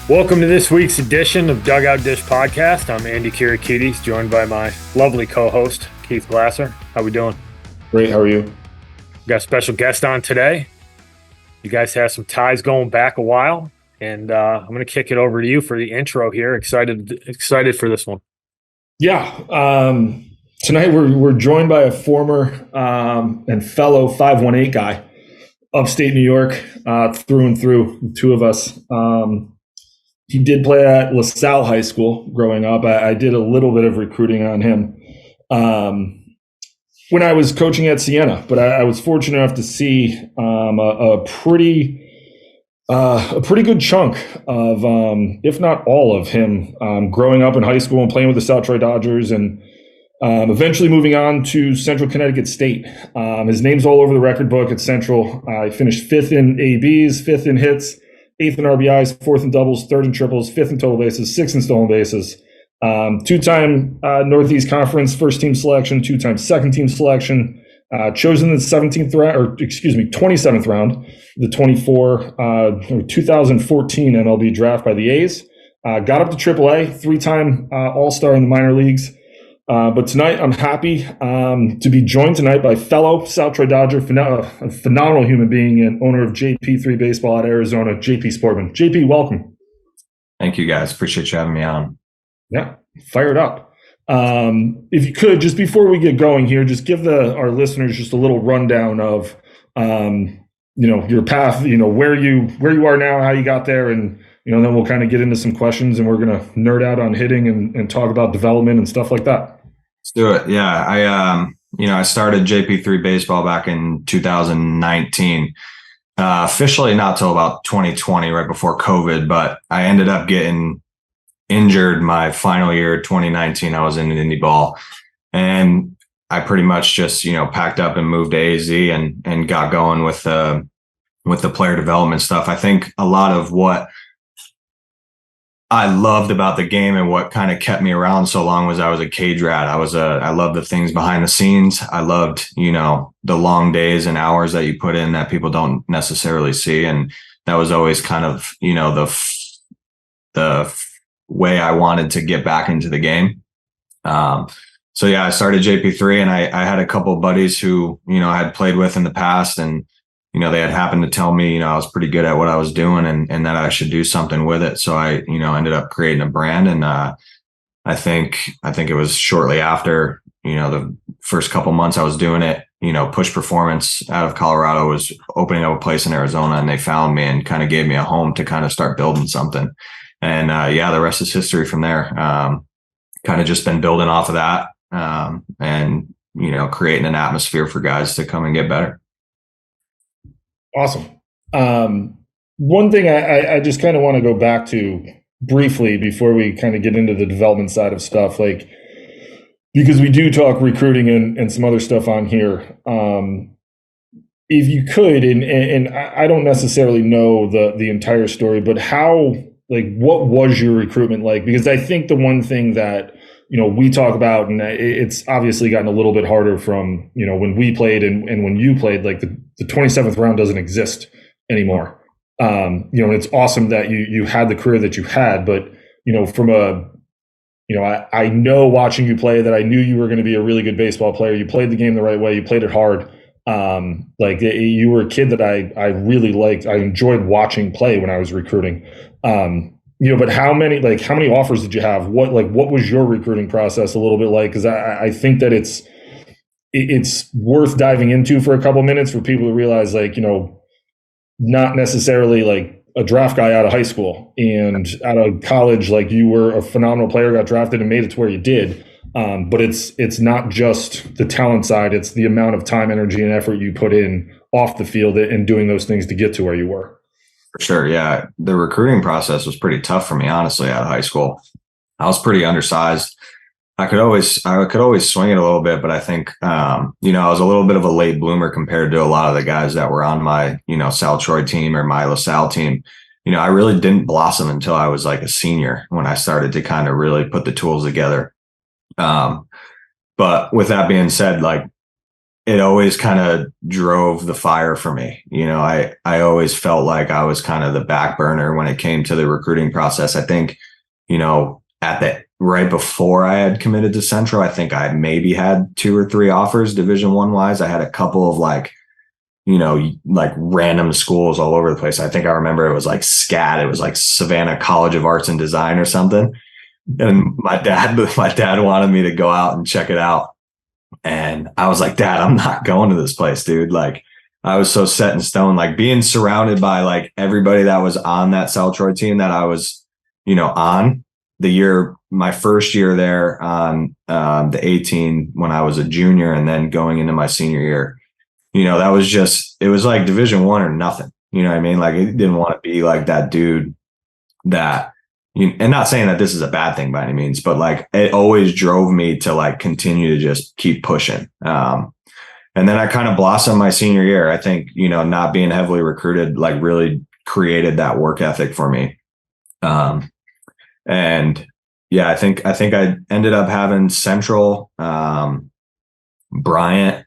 Welcome to this week's edition of Dugout Dish Podcast. I'm Andy Kirikides, joined by my lovely co-host, Keith Glasser. How we doing? Great. How are you? Got a special guest on today. You guys have some ties going back a while, and I'm going to kick it over to you for the intro here. Excited for this one. Yeah. Tonight we're joined by a former and fellow 518 guy, upstate New York, through and through. The two of us. He did play at LaSalle High School growing up. I did a little bit of recruiting on him when I was coaching at Siena, but I was fortunate enough to see a pretty good chunk of, if not all of him, growing up in high school and playing with the South Troy Dodgers, and eventually moving on to Central Connecticut State. His name's all over the record book at Central. He finished 5th in ABs, 5th in hits, 8th in RBIs, 4th in doubles, 3rd in triples, 5th in total bases, 6th in stolen bases. Two-time Northeast Conference first-team selection, two-time second-team selection. Chosen in the 27th round, the 2014 MLB Draft by the A's. Got up to AAA, three-time All-Star in the minor leagues. But tonight, I'm happy to be joined tonight by fellow South Troy Dodger, a phenomenal human being and owner of JP3 Baseball out of Arizona, JP Sportman. JP, welcome. Thank you, guys. Appreciate you having me on. Yeah, fired up. If you could, just before we get going here, just give our listeners just a little rundown of, your path, where you are now, how you got there, and then we'll kind of get into some questions, and we're going to nerd out on hitting and talk about development and stuff like that. Let's do it. Yeah. I started JP3 Baseball back in 2019, officially not till about 2020, right before COVID, but I ended up getting injured my final year, 2019. I was in indie ball, and I pretty much just, packed up and moved to AZ and got going with the player development stuff. I think a lot of what I loved about the game and what kind of kept me around so long was I was a cage rat. I loved the things behind the scenes. I loved, the long days and hours that you put in that people don't necessarily see. And that was always kind of, the way I wanted to get back into the game. I started JP3, and I had a couple of buddies who, I had played with in the past, and they had happened to tell me, I was pretty good at what I was doing, and that I should do something with it. So I, ended up creating a brand. And I think it was shortly after, the first couple months I was doing it, Push Performance out of Colorado was opening up a place in Arizona, and they found me and kind of gave me a home to kind of start building something. And the rest is history from there. Kind of just been building off of that, and, creating an atmosphere for guys to come and get better. Awesome. One thing I just kind of want to go back to briefly before we kind of get into the development side of stuff, because we do talk recruiting and some other stuff on here. If you could, and I don't necessarily know the entire story, but what was your recruitment like? Because I think the one thing that, we talk about, and it's obviously gotten a little bit harder from, when we played and when you played, the 27th round doesn't exist anymore. And it's awesome that you had the career that you had, but, I know watching you play that I knew you were going to be a really good baseball player. You played the game the right way. You played it hard. You were a kid that I really liked. I enjoyed watching play when I was recruiting. But how many offers did you have? What was your recruiting process a little bit like? Because I think that it's worth diving into for a couple minutes for people to realize, not necessarily a draft guy out of high school and out of college, you were a phenomenal player, got drafted and made it to where you did. But it's not just the talent side; it's the amount of time, energy, and effort you put in off the field and doing those things to get to where you were. For sure. Yeah. The recruiting process was pretty tough for me, honestly, out of high school. I was pretty undersized. I could always swing it a little bit, but I think, I was a little bit of a late bloomer compared to a lot of the guys that were on my, South Troy team or my LaSalle team. I really didn't blossom until I was a senior, when I started to kind of really put the tools together. But with that being said, it always kind of drove the fire for me. I always felt like I was kind of the back burner when it came to the recruiting process. I think, at the right before I had committed to Central, I think I maybe had 2 or 3 offers Division I wise. I had a couple of like random schools all over the place. I think I remember it was like SCAD. It was like Savannah College of Arts and Design or something. And my dad wanted me to go out and check it out. And I was like, Dad, I'm not going to this place, dude. Like, I was so set in stone, like being surrounded by like everybody that was on that South Troy team that I was, on my first year there on the 18 when I was a junior, and then going into my senior year, that was it was like Division I or nothing. You know what I mean? Like, it didn't want to be like that dude that, and not saying that this is a bad thing by any means, but like it always drove me to like continue to just keep pushing. And then I kind of blossomed my senior year. I think, not being heavily recruited, like really created that work ethic for me. And yeah, I think I ended up having Central, Bryant,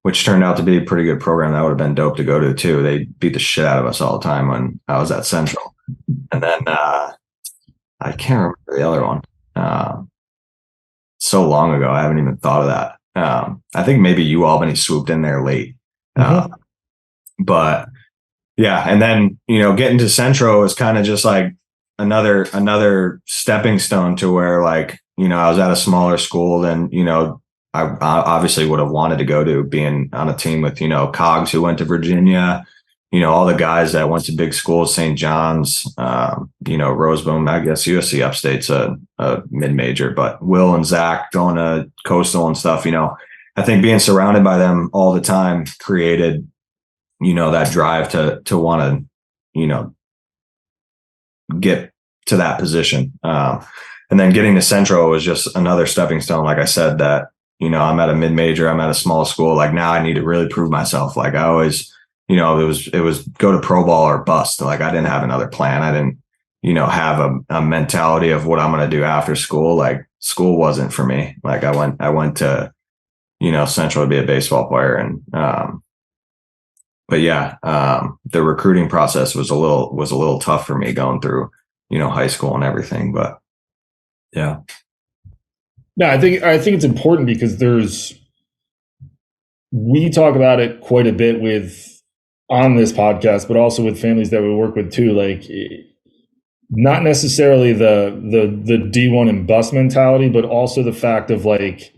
which turned out to be a pretty good program. That would have been dope to go to too. They beat the shit out of us all the time when I was at Central. And then, I can't remember the other one. So long ago, I haven't even thought of that. I think maybe Albany swooped in there late. But yeah, and then, getting to Central was kind of just like another stepping stone to where, like, I was at a smaller school than, I obviously would have wanted to go to, being on a team with, Cogs, who went to Virginia, all the guys that went to big schools, St. John's, Roseboom. I guess USC Upstate's a mid-major, but Will and Zach going to Coastal and stuff, I think being surrounded by them all the time created, that drive to want to, get to that position. And then getting to Central was just another stepping stone. Like I said, that, I'm at a mid-major, I'm at a small school. Like, now I need to really prove myself. Like, I always, it was go to pro ball or bust. Like, I didn't have another plan. I didn't, have a mentality of what I'm going to do after school. Like, school wasn't for me. Like, I went to, Central to be a baseball player. And, but yeah, the recruiting process was a little tough for me going through, high school and everything, but yeah. No, I think it's important because we talk about it quite a bit on this podcast, but also with families that we work with too. Like, not necessarily the D1 and bust mentality, but also the fact of, like,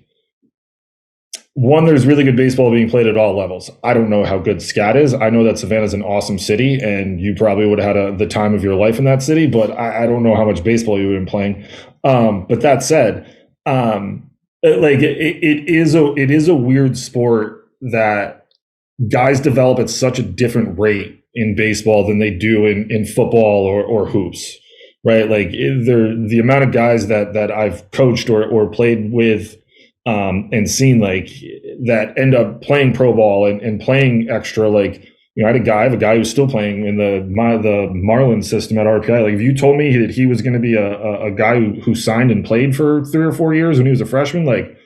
one, there's really good baseball being played at all levels. I don't know how good SCAT is. I know that Savannah's an awesome city, and you probably would have had the time of your life in that city, but I don't know how much baseball you would have been playing. But that said, it is a weird sport that guys develop at such a different rate in baseball than they do in football or hoops, right? Like, the amount of guys that I've coached or played with, and seen, like, that end up playing pro ball and playing extra. Like, I have a guy who's still playing in the Marlins system at RPI. Like, if you told me that he was going to be a guy who signed and played for 3 or 4 years when he was a freshman, like,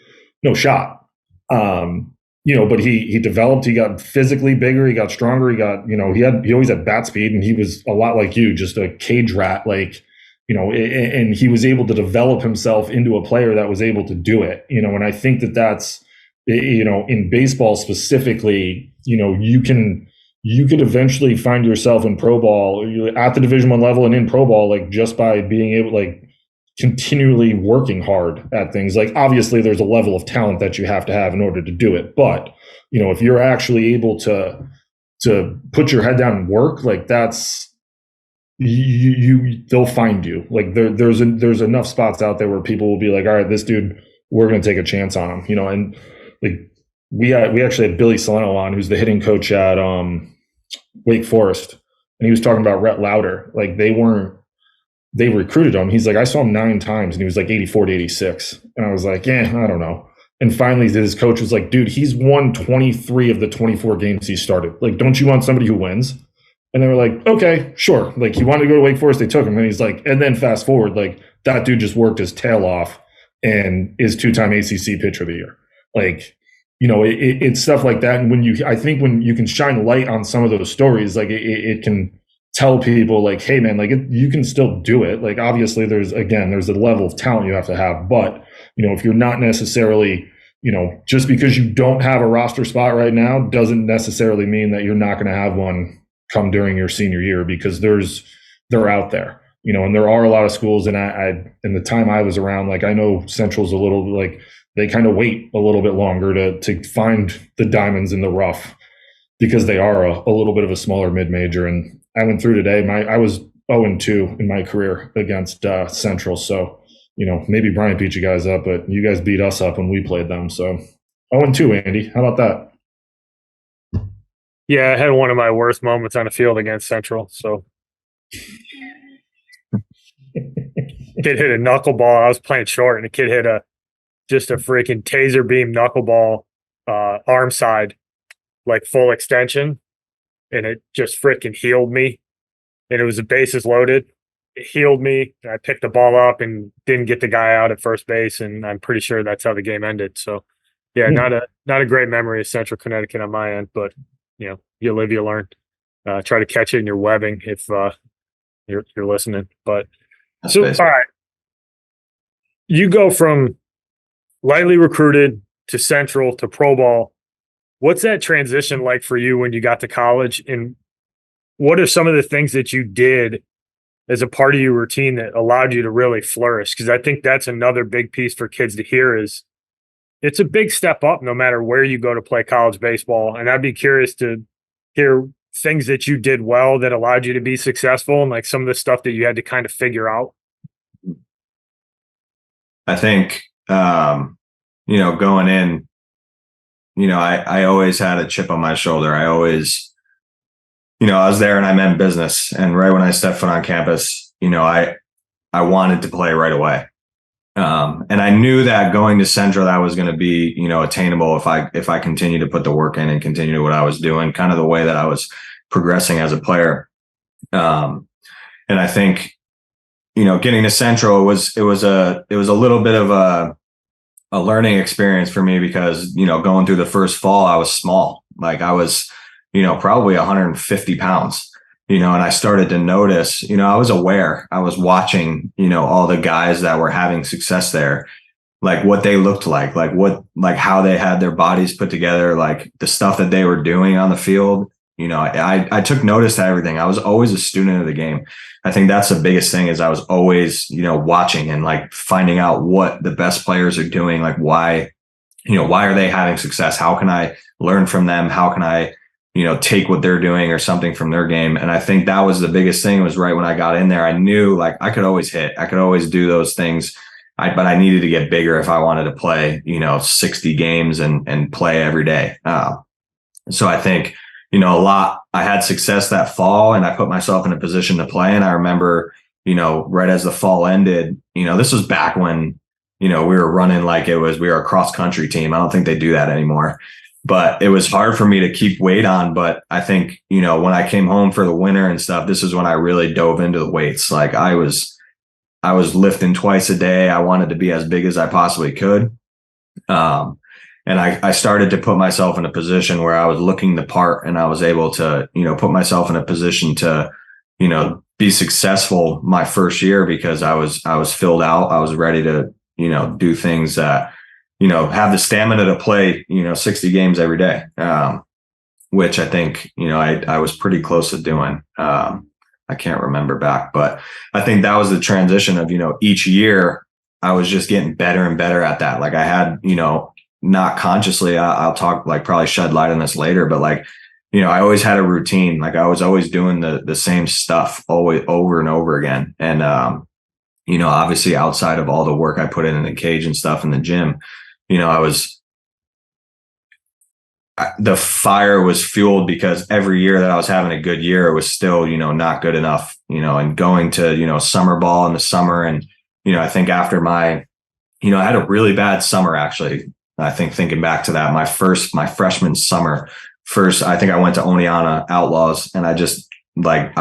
no shot. But he developed, he got physically bigger, he got stronger, he got, he always had bat speed, and he was a lot like you, just a cage rat, like, and he was able to develop himself into a player that was able to do it, and I think that's, in baseball specifically, you could eventually find yourself in pro ball at the Division I level and in pro ball, like, just by being able, like, continually working hard at things. Like, obviously there's a level of talent that you have to have in order to do it, but if you're actually able to put your head down and work, like, that's, they'll find you. Like, there's enough spots out there where people will be like, all right, this dude, we're going to take a chance on him, and, like, we actually had Billy Saleno on, who's the hitting coach at Wake Forest, and he was talking about Rhett Lauder. Like, they recruited him. He's like, I saw him 9 times and he was like 84 to 86. And I was like, I don't know. And finally his coach was like, dude, he's won 23 of the 24 games he started. Like, don't you want somebody who wins? And they were like, okay, sure. Like, he wanted to go to Wake Forest. They took him. And he's like, and then fast forward, like, that dude just worked his tail off and is 2-time ACC pitcher of the year. Like, it's stuff like that. And I think when you can shine light on some of those stories, like it can tell people like, hey man, like you can still do it. Like obviously there's a level of talent you have to have, but if you're not necessarily, just because you don't have a roster spot right now doesn't necessarily mean that you're not going to have one come during your senior year, because they're out there, and there are a lot of schools. And I in the time I was around, like I know Central's a little like they kind of wait a little bit longer to find the diamonds in the rough, because they are a little bit of a smaller mid-major. And I went through today. I was 0-2 in my career against Central. So, maybe Bryant beat you guys up, but you guys beat us up when we played them. So 0-2, Andy. How about that? Yeah, I had one of my worst moments on the field against Central. So kid hit a knuckleball. I was playing short, and the kid hit just a freaking taser beam knuckleball, arm side, like full extension, and it just freaking healed me. And it was the bases loaded. It healed me. I picked the ball up and didn't get the guy out at first base, and I'm pretty sure that's how the game ended. So, yeah, not a great memory of Central Connecticut on my end, but you live, you learn. Try to catch it in your webbing if you're listening. But all right, you go from lightly recruited to Central to pro ball. What's that transition like for you when you got to college? And what are some of the things that you did as a part of your routine that allowed you to really flourish? Because I think that's another big piece for kids to hear is it's a big step up no matter where you go to play college baseball. And I'd be curious to hear things that you did well that allowed you to be successful, and like some of the stuff that you had to kind of figure out. I think, going in, I always had a chip on my shoulder. I always, I was there and I meant business. And right when I stepped foot on campus, I wanted to play right away. And I knew that going to Central, that was going to be, attainable if I continued to put the work in and continue what I was doing, kind of the way that I was progressing as a player. And I think, getting to Central it was a little bit of a learning experience for me, because, going through the first fall, I was small. Like I was, probably 150 pounds, and I started to notice, I was aware, I was watching, all the guys that were having success there, like what they looked like how they had their bodies put together, like the stuff that they were doing on the field. I took notice to everything. I was always a student of the game. I think that's the biggest thing is I was always, watching and like finding out what the best players are doing. Like why are they having success? How can I learn from them? How can I, take what they're doing or something from their game? And I think that was the biggest thing, was right when I got in there, I knew like I could always hit, I could always do those things. But I needed to get bigger if I wanted to play, 60 games and play every day. So I think, I had success that fall, and I put myself in a position to play. And I remember, right as the fall ended, this was back when, we were running like we were a cross country team. I don't think they do that anymore, but it was hard for me to keep weight on. But I think, when I came home for the winter and stuff, this is when I really dove into the weights. Like I was lifting twice a day. I wanted to be as big as I possibly could. And I started to put myself in a position where I was looking the part, and I was able to, put myself in a position to, be successful my first year, because I was filled out. I was ready to, do things that, have the stamina to play, 60 games every day, which I think, I was pretty close to doing. I can't remember back, but I think that was the transition of, each year I was just getting better and better at that. Like I had, not consciously, I'll talk, like probably shed light on this later, but like, I always had a routine. Like I was always doing the same stuff always over and over again. And, obviously outside of all the work I put in the cage and stuff in the gym, the fire was fueled because every year that I was having a good year, it was still, not good enough, and going to, summer ball in the summer. And, I think after I had a really bad summer, actually. I think thinking back to that, my freshman summer, I think I went to Oneonta Outlaws, and I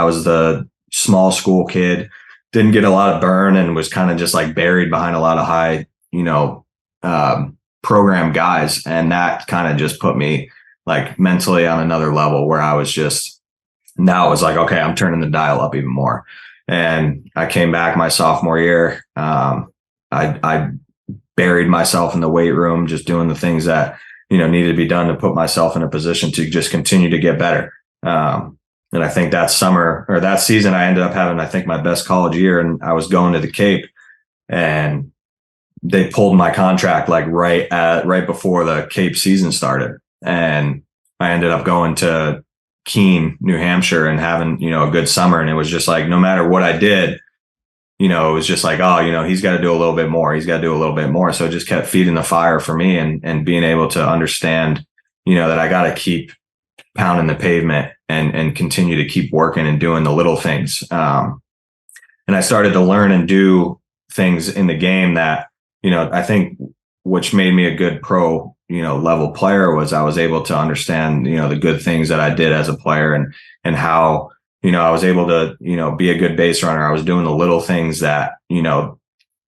was the small school kid, didn't get a lot of burn, and was kind of just like buried behind a lot of high, program guys. And that kind of just put me like mentally on another level where I was just, now it was like, okay, I'm turning the dial up even more. And I came back my sophomore year. I buried myself in the weight room, just doing the things that, needed to be done to put myself in a position to just continue to get better. And I think that summer or that season, I ended up having, I think, my best college year, and I was going to the Cape, and they pulled my contract like right before the Cape season started. And I ended up going to Keene, New Hampshire, and having, a good summer. And it was just like, no matter what I did, it was just like, oh, he's got to do a little bit more. He's got to do a little bit more. So it just kept feeding the fire for me, and being able to understand, that I got to keep pounding the pavement and continue to keep working and doing the little things. And I started to learn and do things in the game that, I think which made me a good pro, level player was I was able to understand, the good things that I did as a player, and how, I was able to, be a good base runner. I was doing the little things that, a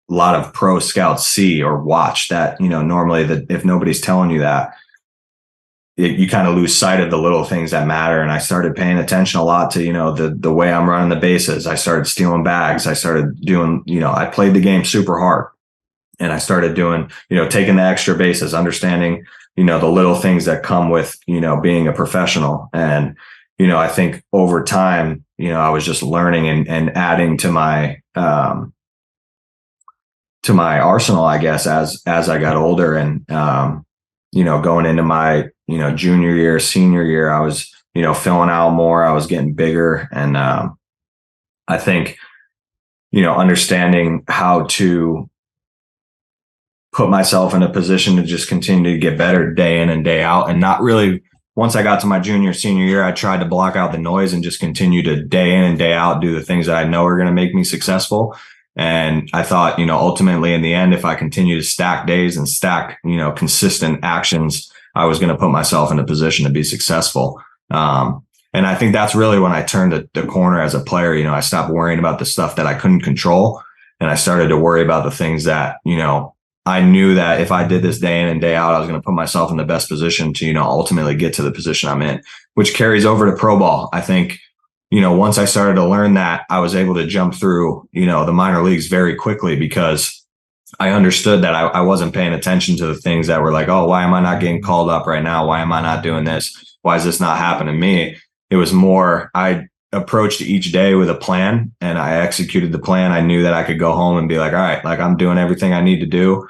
lot of pro scouts see or watch that, normally that if nobody's telling you that, you kind of lose sight of the little things that matter. And I started paying attention a lot to, the way I'm running the bases. I started stealing bags. I started doing, I played the game super hard, and I started doing, taking the extra bases, understanding, the little things that come with, being a professional. And, I think over time, I was just learning and adding to my arsenal, I guess, as I got older. And, going into my, junior year, senior year, I was, filling out more, I was getting bigger. And I think, understanding how to put myself in a position to just continue to get better day in and day out, and not really, once I got to my junior, senior year, I tried to block out the noise and just continue to day in and day out do the things that I know are going to make me successful. And I thought, ultimately in the end, if I continue to stack days and stack, consistent actions, I was going to put myself in a position to be successful. And I think that's really when I turned the corner as a player. I stopped worrying about the stuff that I couldn't control, and I started to worry about the things that, I knew that if I did this day in and day out, I was going to put myself in the best position to, ultimately get to the position I'm in, which carries over to pro ball. I think, once I started to learn that, I was able to jump through, the minor leagues very quickly, because I understood that I wasn't paying attention to the things that were like, oh, why am I not getting called up right now? Why am I not doing this? Why is this not happening to me? It was more, I approached each day with a plan, and I executed the plan. I knew that I could go home and be like, all right, like I'm doing everything I need to do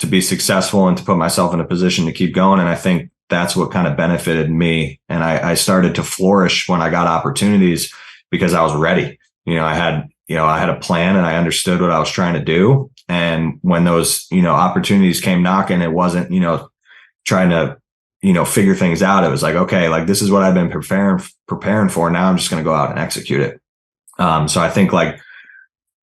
to be successful and to put myself in a position to keep going. And I think that's what kind of benefited me. And I started to flourish when I got opportunities, because I was ready. I had a plan, and I understood what I was trying to do. And when those, opportunities came knocking, it wasn't, trying to, figure things out. It was like, okay, like this is what I've been preparing for. Now I'm just going to go out and execute it. So I think like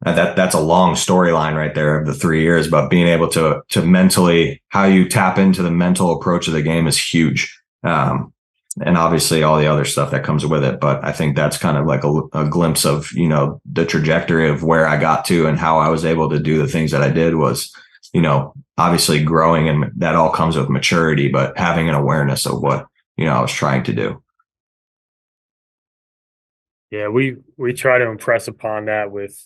that's a long storyline right there of the 3 years, but being able to mentally, how you tap into the mental approach of the game is huge. And obviously all the other stuff that comes with it. But I think that's kind of like a glimpse of, the trajectory of where I got to and how I was able to do the things that I did was, obviously growing, and that all comes with maturity, but having an awareness of what, I was trying to do. Yeah, we try to impress upon that with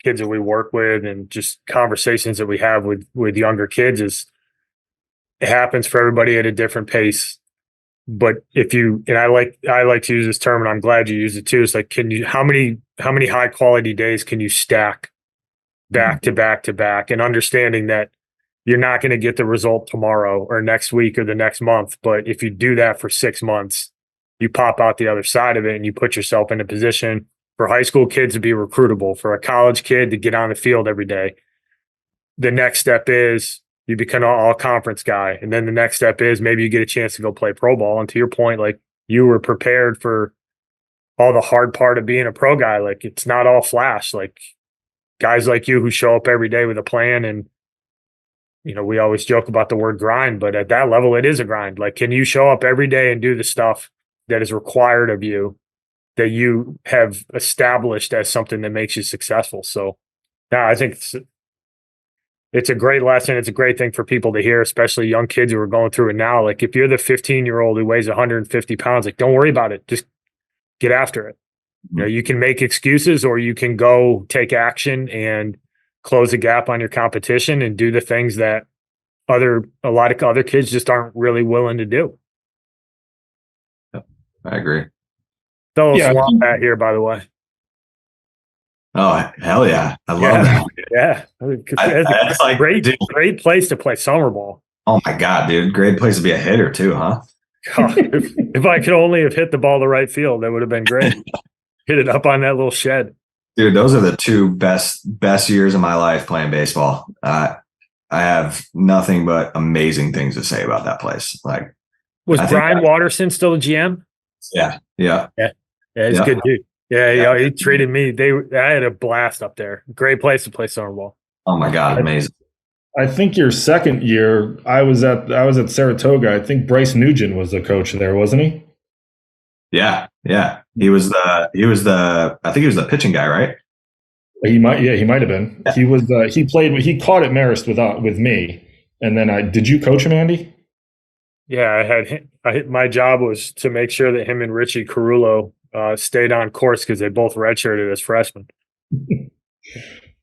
kids that we work with, and just conversations that we have with younger kids. Is it happens for everybody at a different pace. But and I like to use this term, and I'm glad you use it too. It's like, how many high quality days can you stack back to back to back, and understanding that you're not going to get the result tomorrow or next week or the next month. But if you do that for 6 months, you pop out the other side of it, and you put yourself in a position for high school kids to be recruitable, for a college kid to get on the field every day. The next step is you become an all conference guy. And then the next step is maybe you get a chance to go play pro ball. And to your point, like, you were prepared for all the hard part of being a pro guy. Like, it's not all flash. Like, guys like you who show up every day with a plan, and, we always joke about the word grind, but at that level, it is a grind. Like, can you show up every day and do the stuff that is required of you, that you have established as something that makes you successful? So, yeah, I think it's a great lesson. It's a great thing for people to hear, especially young kids who are going through it now. Like if you're the 15-year-old who weighs 150 pounds, like don't worry about it. Just get after it. You know, you can make excuses or you can go take action and close the gap on your competition and do the things that a lot of other kids just aren't really willing to do. I agree. Fellow swamp bat here, by the way. Oh, hell yeah. I love that. Yeah. It's like great place to play summer ball. Oh my God, dude. Great place to be a hitter too, huh? God, if I could only have hit the ball the right field, that would have been great. Hit it up on that little shed. Dude, those are the two best years of my life playing baseball. I have nothing but amazing things to say about that place. Like, was Brian Watterson still a GM? Yeah. He's a good dude. Yeah, he treated me. I had a blast up there. Great place to play summer ball. Oh my God, amazing. I think your second year, I was at Saratoga. I think Bryce Nugent was the coach there, wasn't he? Yeah. He was the I think he was the pitching guy, right? He might have been. Yeah. He caught at Marist with me. And then did you coach him, Andy? Yeah, my job was to make sure that him and Richie Carullo stayed on course because they both redshirted as freshmen.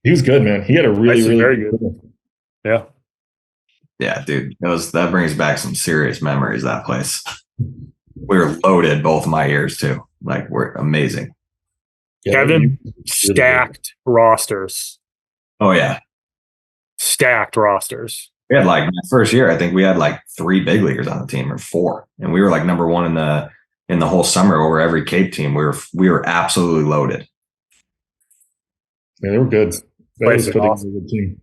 He was good, man. He had a really very good. Yeah. Yeah, dude. That brings back some serious memories, that place. We were loaded both my years too. Like, we're amazing. Yeah, Kevin, stacked rosters. Oh yeah. Stacked rosters. We had my first year, I think we had 3 big leaguers on the team or 4. And we were number 1 in the whole summer over every Cape team. We were absolutely loaded. Yeah, they were good. That was a awesome. Good team.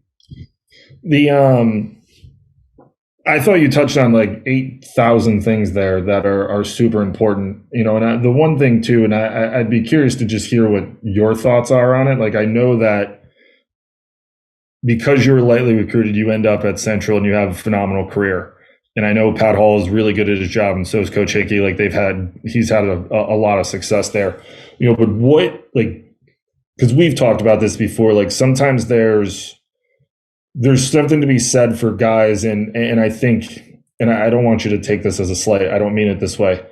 I thought you touched on 8,000 things there that are super important, and the one thing too, and I'd be curious to just hear what your thoughts are on it. I know that because you were lightly recruited, you end up at Central and you have a phenomenal career. And I know Pat Hall is really good at his job, and so is Coach Hickey. He's had a lot of success there, but what, because we've talked about this before, sometimes there's something to be said for guys, and I think, and I don't want you to take this as a slight, I don't mean it this way.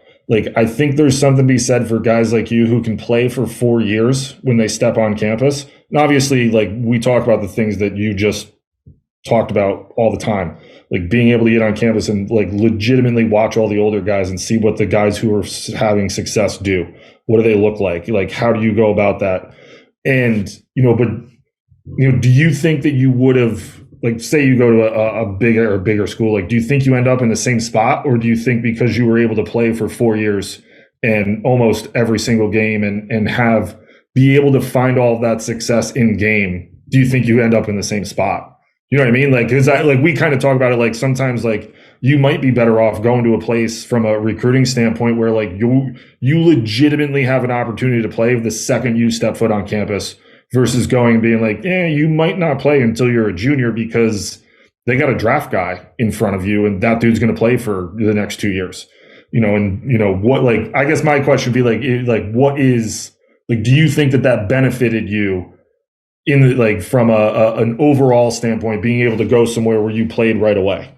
I think there's something to be said for guys like you who can play for 4 years when they step on campus. And obviously, we talk about the things that you just talked about all the time, being able to get on campus and legitimately watch all the older guys and see what the guys who are having success do. What do they look like? How do you go about that? And, do you think that you would have, say you go to a bigger school, do you think you end up in the same spot, or do you think because you were able to play for 4 years and almost every single game and be able to find all of that success in game, do you think you end up in the same spot? You know what I mean? Because we kind of talk about it, sometimes you might be better off going to a place from a recruiting standpoint where you legitimately have an opportunity to play the second you step foot on campus, versus going and being you might not play until you're a junior because they got a draft guy in front of you and that dude's going to play for the next 2 years, what, I guess my question would be what is, do you think that benefited you in the, from an overall standpoint, being able to go somewhere where you played right away?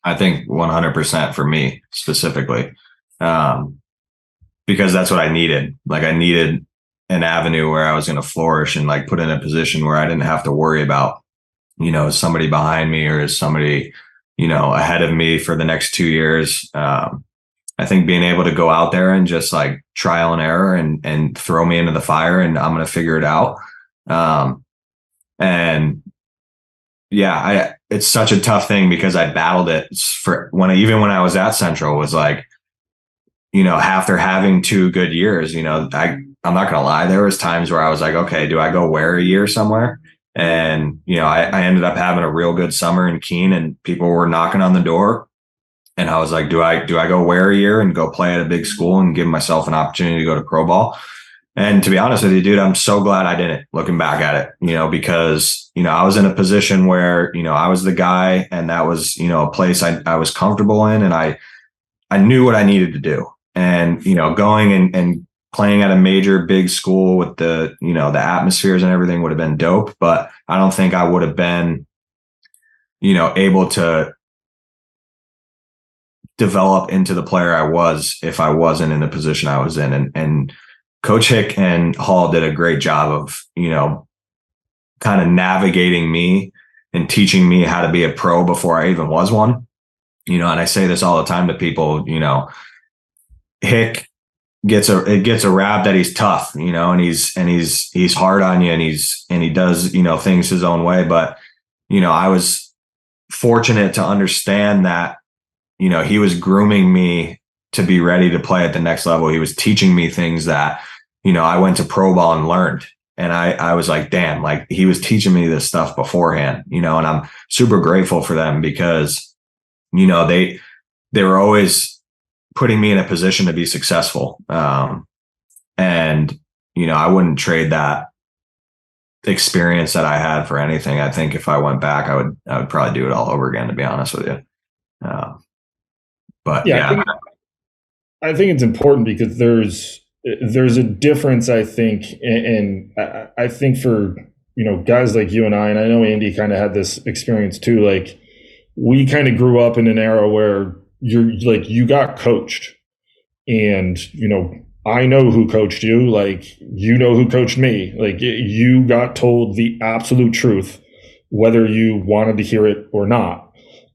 I think 100% for me specifically, because that's what I needed. I needed an avenue where I was going to flourish and put in a position where I didn't have to worry about, is somebody behind me or is somebody, ahead of me for the next 2 years. I think being able to go out there and just trial and error and throw me into the fire and I'm going to figure it out. And yeah, it's such a tough thing because I battled it when I was at Central was after having 2 good years, I'm not going to lie. There was times where I was okay, do I go wear a year somewhere? And, I ended up having a real good summer in Keene and people were knocking on the door. And I was do I go wear a year and go play at a big school and give myself an opportunity to go to pro ball? And to be honest with you, dude, I'm so glad I didn't, looking back at it, because, I was in a position where, I was the guy and that was, a place I was comfortable in and I knew what I needed to do. And, going and playing at a major big school with the, the atmospheres and everything would have been dope, but I don't think I would have been able to develop into the player I was if I wasn't in the position I was in. And Coach Hick and Hall did a great job of, kind of navigating me and teaching me how to be a pro before I even was one. And I say this all the time to people, Hick gets a rap that he's tough, and he's hard on you, and he does, things his own way. But, I was fortunate to understand that, he was grooming me to be ready to play at the next level. He was teaching me things that, I went to pro ball and learned. And I was like, damn, like he was teaching me this stuff beforehand, and I'm super grateful for them because, they were always putting me in a position to be successful. And, I wouldn't trade that experience that I had for anything. I think if I went back, I would probably do it all over again, to be honest with you. But yeah. I think it's important because there's a difference, I think, and I think for, guys like you and I know Andy kind of had this experience too. Like we kind of grew up in an era where you got coached and, I know who coached you, like, who coached me, like you got told the absolute truth, whether you wanted to hear it or not.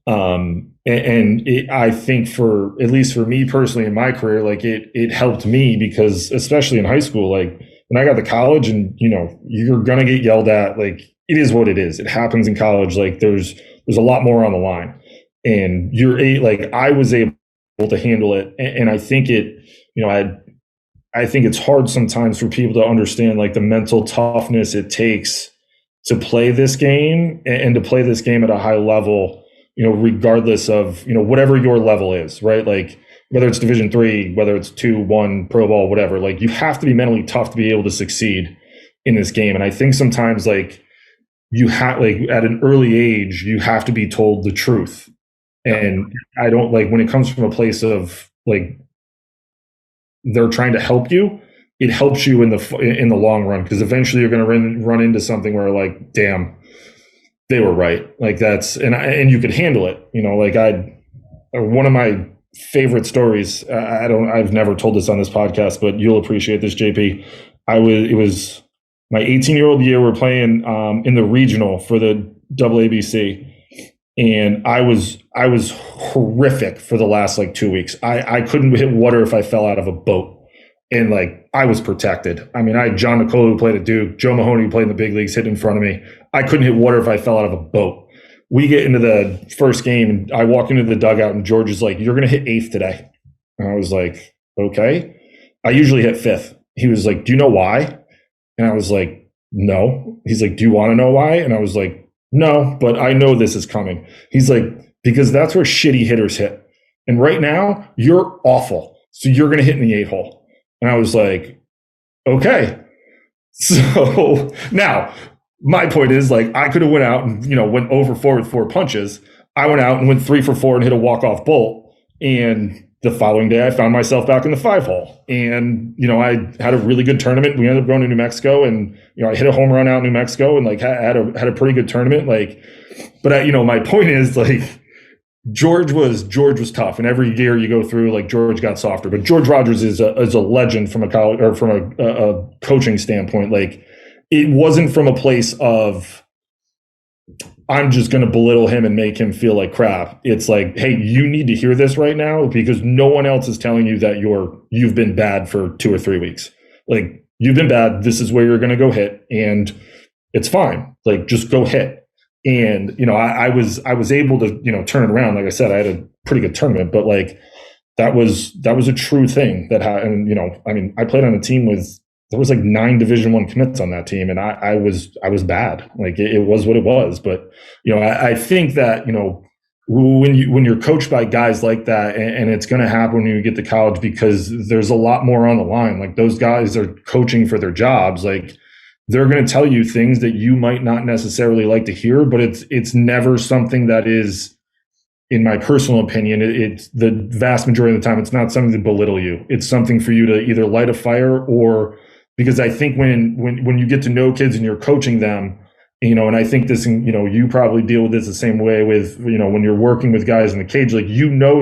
I think at least for me personally in my career, like it helped me because especially in high school, like when I got to college and, you're going to get yelled at, like it is what it is. It happens in college. Like there's a lot more on the line and I was able to handle it. And I think I think it's hard sometimes for people to understand like the mental toughness it takes to play this game and to play this game at a high level, regardless of, whatever your level is, right? Like whether it's Division III, whether it's 2-1 pro ball, whatever, like you have to be mentally tough to be able to succeed in this game. And I think sometimes like you have, like at an early age, you have to be told the truth. And I don't like when it comes from a place of like, they're trying to help you, it helps you in the long run. Cause eventually you're going to run into something where like, damn, they were right. Like that's, and you could handle it, like one of my favorite stories. I've never told this on this podcast, but you'll appreciate this, JP. It was my 18-year-old year. We're playing in the regional for the WABC. And I was horrific for the last like 2 weeks. I couldn't hit water if I fell out of a boat. And like, I was protected. I mean, I had John Nicola who played at Duke, Joe Mahoney who played in the big leagues hit in front of me. I couldn't hit water if I fell out of a boat. We get into the first game and I walk into the dugout and George is like, you're going to hit 8th today. And I was like, okay. I usually hit 5th. He was like, do you know why? And I was like, no. He's like, do you want to know why? And I was like, no, but I know this is coming. He's like, because that's where shitty hitters hit. And right now, you're awful. So you're going to hit in the 8 hole. And I was like, okay. So now my point is like, I could have went out and, went over 4 with 4 punches. I went out and went 3 for 4 and hit a walk-off bolt. And the following day, I found myself back in the 5 hole. And, I had a really good tournament. We ended up going to New Mexico and, I hit a home run out in New Mexico and like had a pretty good tournament. Like, but my point is like, George was tough. And every year you go through, like George got softer, but George Rogers is a legend from a college or from a coaching standpoint. Like it wasn't from a place of, I'm just going to belittle him and make him feel like crap. It's like, hey, you need to hear this right now because no one else is telling you that you've been bad for 2 or 3 weeks. Like you've been bad. This is where you're going to go hit and it's fine. Like just go hit. And, I was able to, turn it around. Like I said, I had a pretty good tournament, but like that was a true thing that happened. I played on a team there was like 9 Division I commits on that team. And I was bad. Like it was what it was. But, I think that, when you're coached by guys like that and it's going to happen when you get to college because there's a lot more on the line. Like those guys are coaching for their jobs. Like they're going to tell you things that you might not necessarily like to hear, but it's never something that is, in my personal opinion, it's the vast majority of the time, it's not something to belittle you. It's something for you to either light a fire or because I think when you get to know kids and you're coaching them And I think this, you probably deal with this the same way with, when you're working with guys in the cage, like,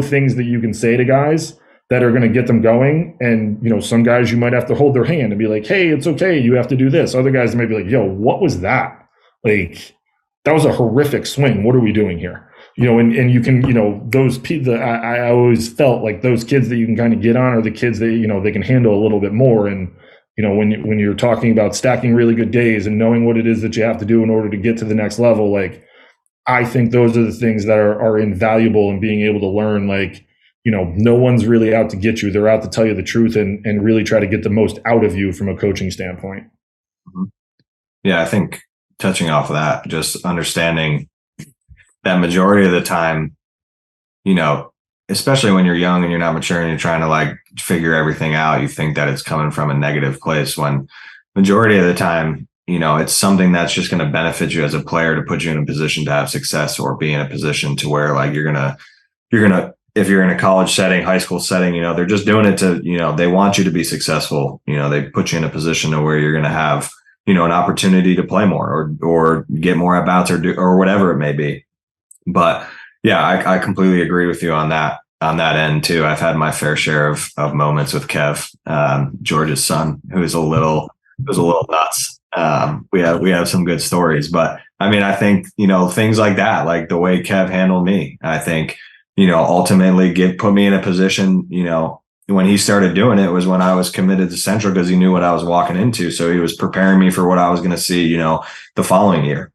things that you can say to guys that are going to get them going. And, some guys you might have to hold their hand and be like, hey, it's okay, you have to do this. Other guys might be like, yo, what was that? Like, that was a horrific swing. What are we doing here? And you can, those people, I always felt like those kids that you can kind of get on are the kids that, they can handle a little bit more. And, when you're talking about stacking really good days and knowing what it is that you have to do in order to get to the next level, like, I think those are the things that are invaluable in being able to learn. Like, no one's really out to get you. They're out to tell you the truth and really try to get the most out of you from a coaching standpoint. Yeah, I think touching off of that, just understanding that majority of the time, especially when you're young and you're not mature and you're trying to like figure everything out, you think that it's coming from a negative place, when majority of the time, it's something that's just going to benefit you as a player to put you in a position to have success, or be in a position to where like you're going to, if you're in a college setting, high school setting, they're just doing it to, they want you to be successul. They put you in a position to where you're going to have, an opportunity to play more or get more at bats or whatever it may be. But yeah, I completely agree with you on that end too. I've had my fair share of moments with Kev, George's son, who is a little nuts. We have some good stories, but I mean, I think, things like that, like the way Kev handled me, I think, ultimately put me in a position, when he started doing it was when I was committed to Central, because he knew what I was walking into. So he was preparing me for what I was going to see, the following year.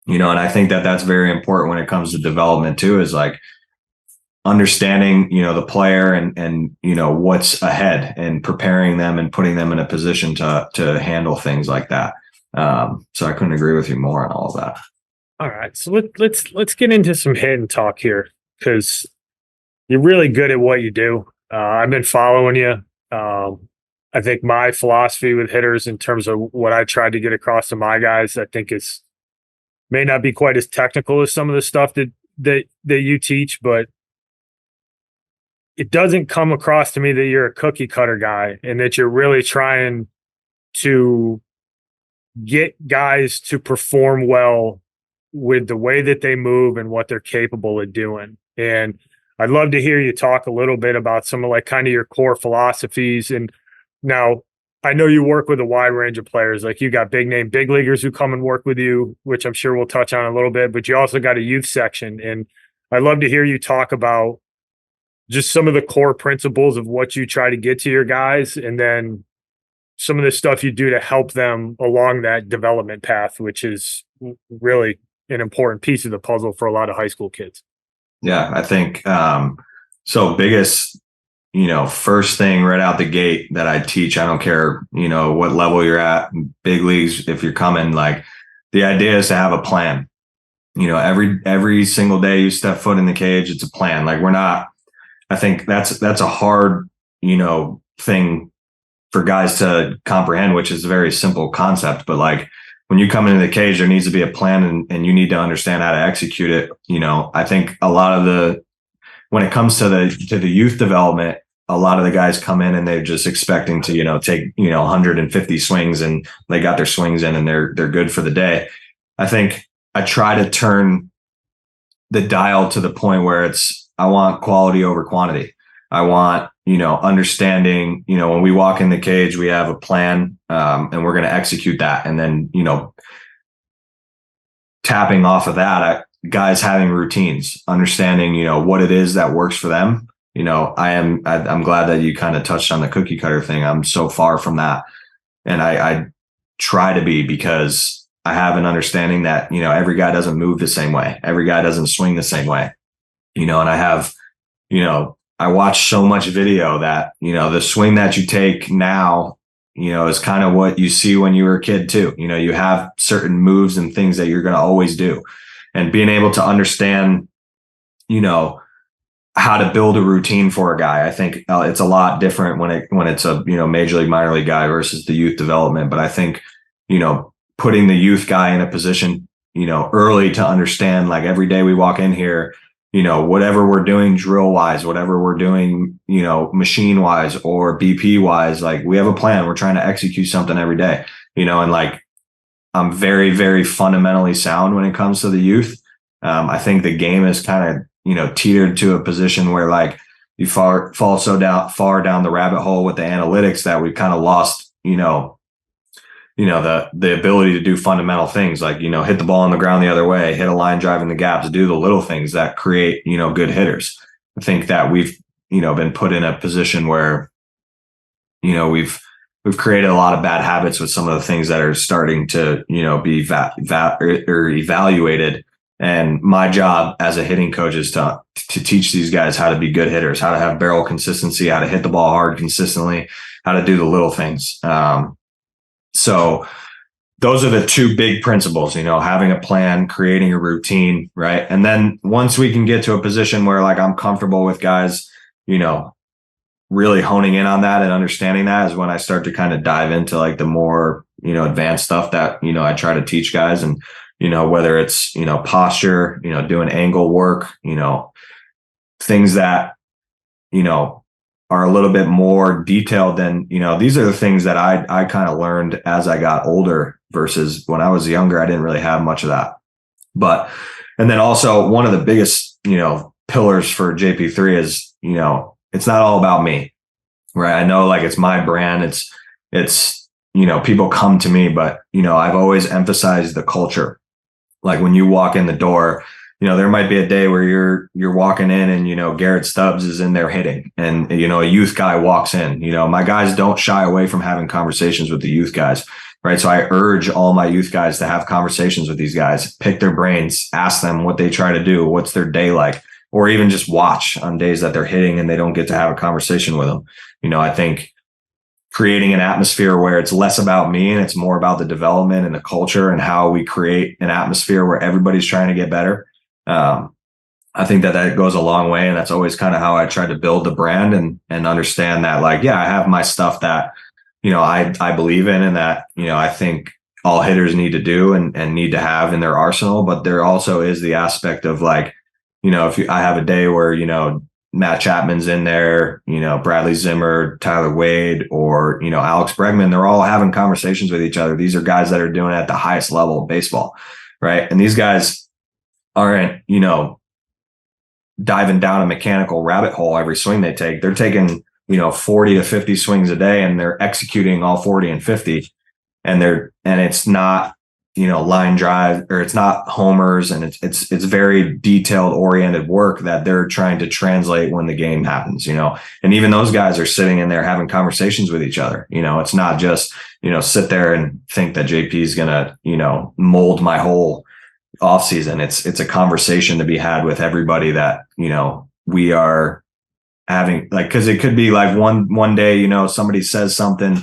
And I think that that's very important when it comes to development too, is like understanding, the player and what's ahead, and preparing them and putting them in a position to handle things like that. So I couldn't agree with you more on all of that. All right. So let's get into some hitting talk here, because you're really good at what you do. I've been following you. I think my philosophy with hitters, in terms of what I tried to get across to my guys, I think may not be quite as technical as some of the stuff that you teach, but it doesn't come across to me that you're a cookie cutter guy and that you're really trying to get guys to perform well with the way that they move and what they're capable of doing. And I'd love to hear you talk a little bit about some of like kind of your core philosophies. And now, I know you work with a wide range of players. Like, you got big name big leaguers who come and work with you, which I'm sure we'll touch on a little bit, but you also got a youth section. And I'd love to hear you talk about just some of the core principles of what you try to get to your guys, and then some of the stuff you do to help them along that development path, which is really an important piece of the puzzle for a lot of high school kids. Yeah, I think so. Biggest, first thing right out the gate that I teach, I don't care, what level you're at, big leagues, if you're coming, like, the idea is to have a plan. Every single day you step foot in the cage, it's a plan. Like, I think that's a hard, thing for guys to comprehend, which is a very simple concept. But like, when you come into the cage, there needs to be a plan, and you need to understand how to execute it. I think a lot of when it comes to the youth development, a lot of the guys come in and they're just expecting to, take, 150 swings, and they got their swings in and they're good for the day. I think I try to turn the dial to the point where I want quality over quantity. I want, understanding, when we walk in the cage, we have a plan, and we're going to execute that. And then, tapping off of that, guys having routines, understanding, what it is that works for them. I'm glad that you kind of touched on the cookie cutter thing. I'm so far from that. And I try to be, because I have an understanding that, every guy doesn't move the same way. Every guy doesn't swing the same way, and I have, I watch so much video that, the swing that you take now, is kind of what you see when you were a kid too. You have certain moves and things that you're going to always do, and being able to understand, how to build a routine for a guy. I think it's a lot different when it's a, major league, minor league guy versus the youth development. But I think, putting the youth guy in a position, early to understand, like, every day we walk in here, whatever we're doing drill wise, whatever we're doing, machine wise or BP wise, like, we have a plan. We're trying to execute something every day, and like, I'm very, very fundamentally sound when it comes to the youth. I think the game is kind of, teetered to a position where like you fall so far down the rabbit hole with the analytics that we've kind of lost, the ability to do fundamental things like, hit the ball on the ground the other way, hit a line drive in the gaps, do the little things that create, good hitters. I think that we've, been put in a position where, we've created a lot of bad habits with some of the things that are starting to, be evaluated. And my job as a hitting coach is to teach these guys how to be good hitters, how to have barrel consistency, how to hit the ball hard consistently, how to do the little things. So those are the two big principles, having a plan, creating a routine, right? And then once we can get to a position where like I'm comfortable with guys, really honing in on that and understanding that is when I start to kind of dive into like the more, advanced stuff that, I try to teach guys. And, whether it's, posture, doing angle work, things that, are a little bit more detailed than, these are the things that I kind of learned as I got older versus when I was younger, I didn't really have much of that. And then also one of the biggest, pillars for JP3 is, it's not all about me, right? I know like it's my brand. It's, people come to me, but, I've always emphasized the culture. Like when you walk in the door, there might be a day where you're walking in and, Garrett Stubbs is in there hitting and, a youth guy walks in, my guys don't shy away from having conversations with the youth guys, right? So I urge all my youth guys to have conversations with these guys, pick their brains, ask them what they try to do, what's their day like, or even just watch on days that they're hitting and they don't get to have a conversation with them. I think creating an atmosphere where it's less about me and it's more about the development and the culture and how we create an atmosphere where everybody's trying to get better. I think that goes a long way. And that's always kind of how I try to build the brand and understand that like, yeah, I have my stuff that, I believe in and that, I think all hitters need to do and need to have in their arsenal. But there also is the aspect of like, if I have a day where, Matt Chapman's in there, Bradley Zimmer, Tyler Wade, or, Alex Bregman, they're all having conversations with each other. These are guys that are doing it at the highest level of baseball, right? And these guys aren't, diving down a mechanical rabbit hole every swing they take. They're taking, 40 to 50 swings a day and they're executing all 40 and 50. And it's not, line drive or it's not homers and it's very detailed oriented work that they're trying to translate when the game happens, and even those guys are sitting in there having conversations with each other. It's not just, sit there and think that JP is going to, mold my whole off season. It's a conversation to be had with everybody that, we are having like, cause it could be like one day, somebody says something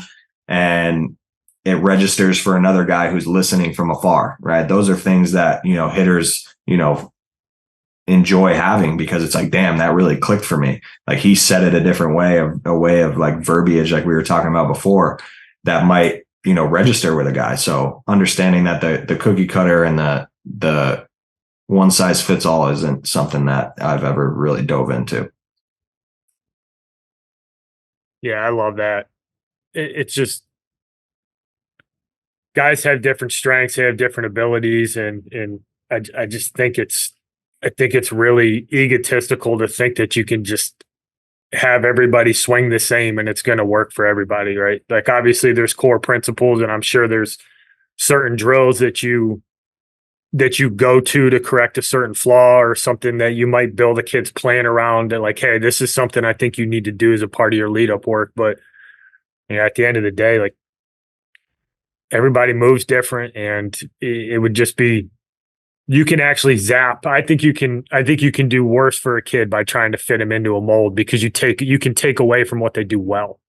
and it registers for another guy who's listening from afar, right? Those are things that, hitters, enjoy having because it's like, damn, that really clicked for me. Like he said it a different way, a way of like verbiage, like we were talking about before, that might, register with a guy. So understanding that the cookie cutter and the one size fits all isn't something that I've ever really dove into. Yeah, I love that. It's just guys have different strengths, they have different abilities, and I just think it's really egotistical to think that you can just have everybody swing the same and it's going to work for everybody, right? Like obviously there's core principles, and I'm sure there's certain drills that you go to correct a certain flaw or something that you might build a kid's plan around that like, hey, this is something I think you need to do as a part of your lead up work. But at the end of the day, like everybody moves different and it would just be, you can actually zap. I think you can do worse for a kid by trying to fit him into a mold because you can take away from what they do well.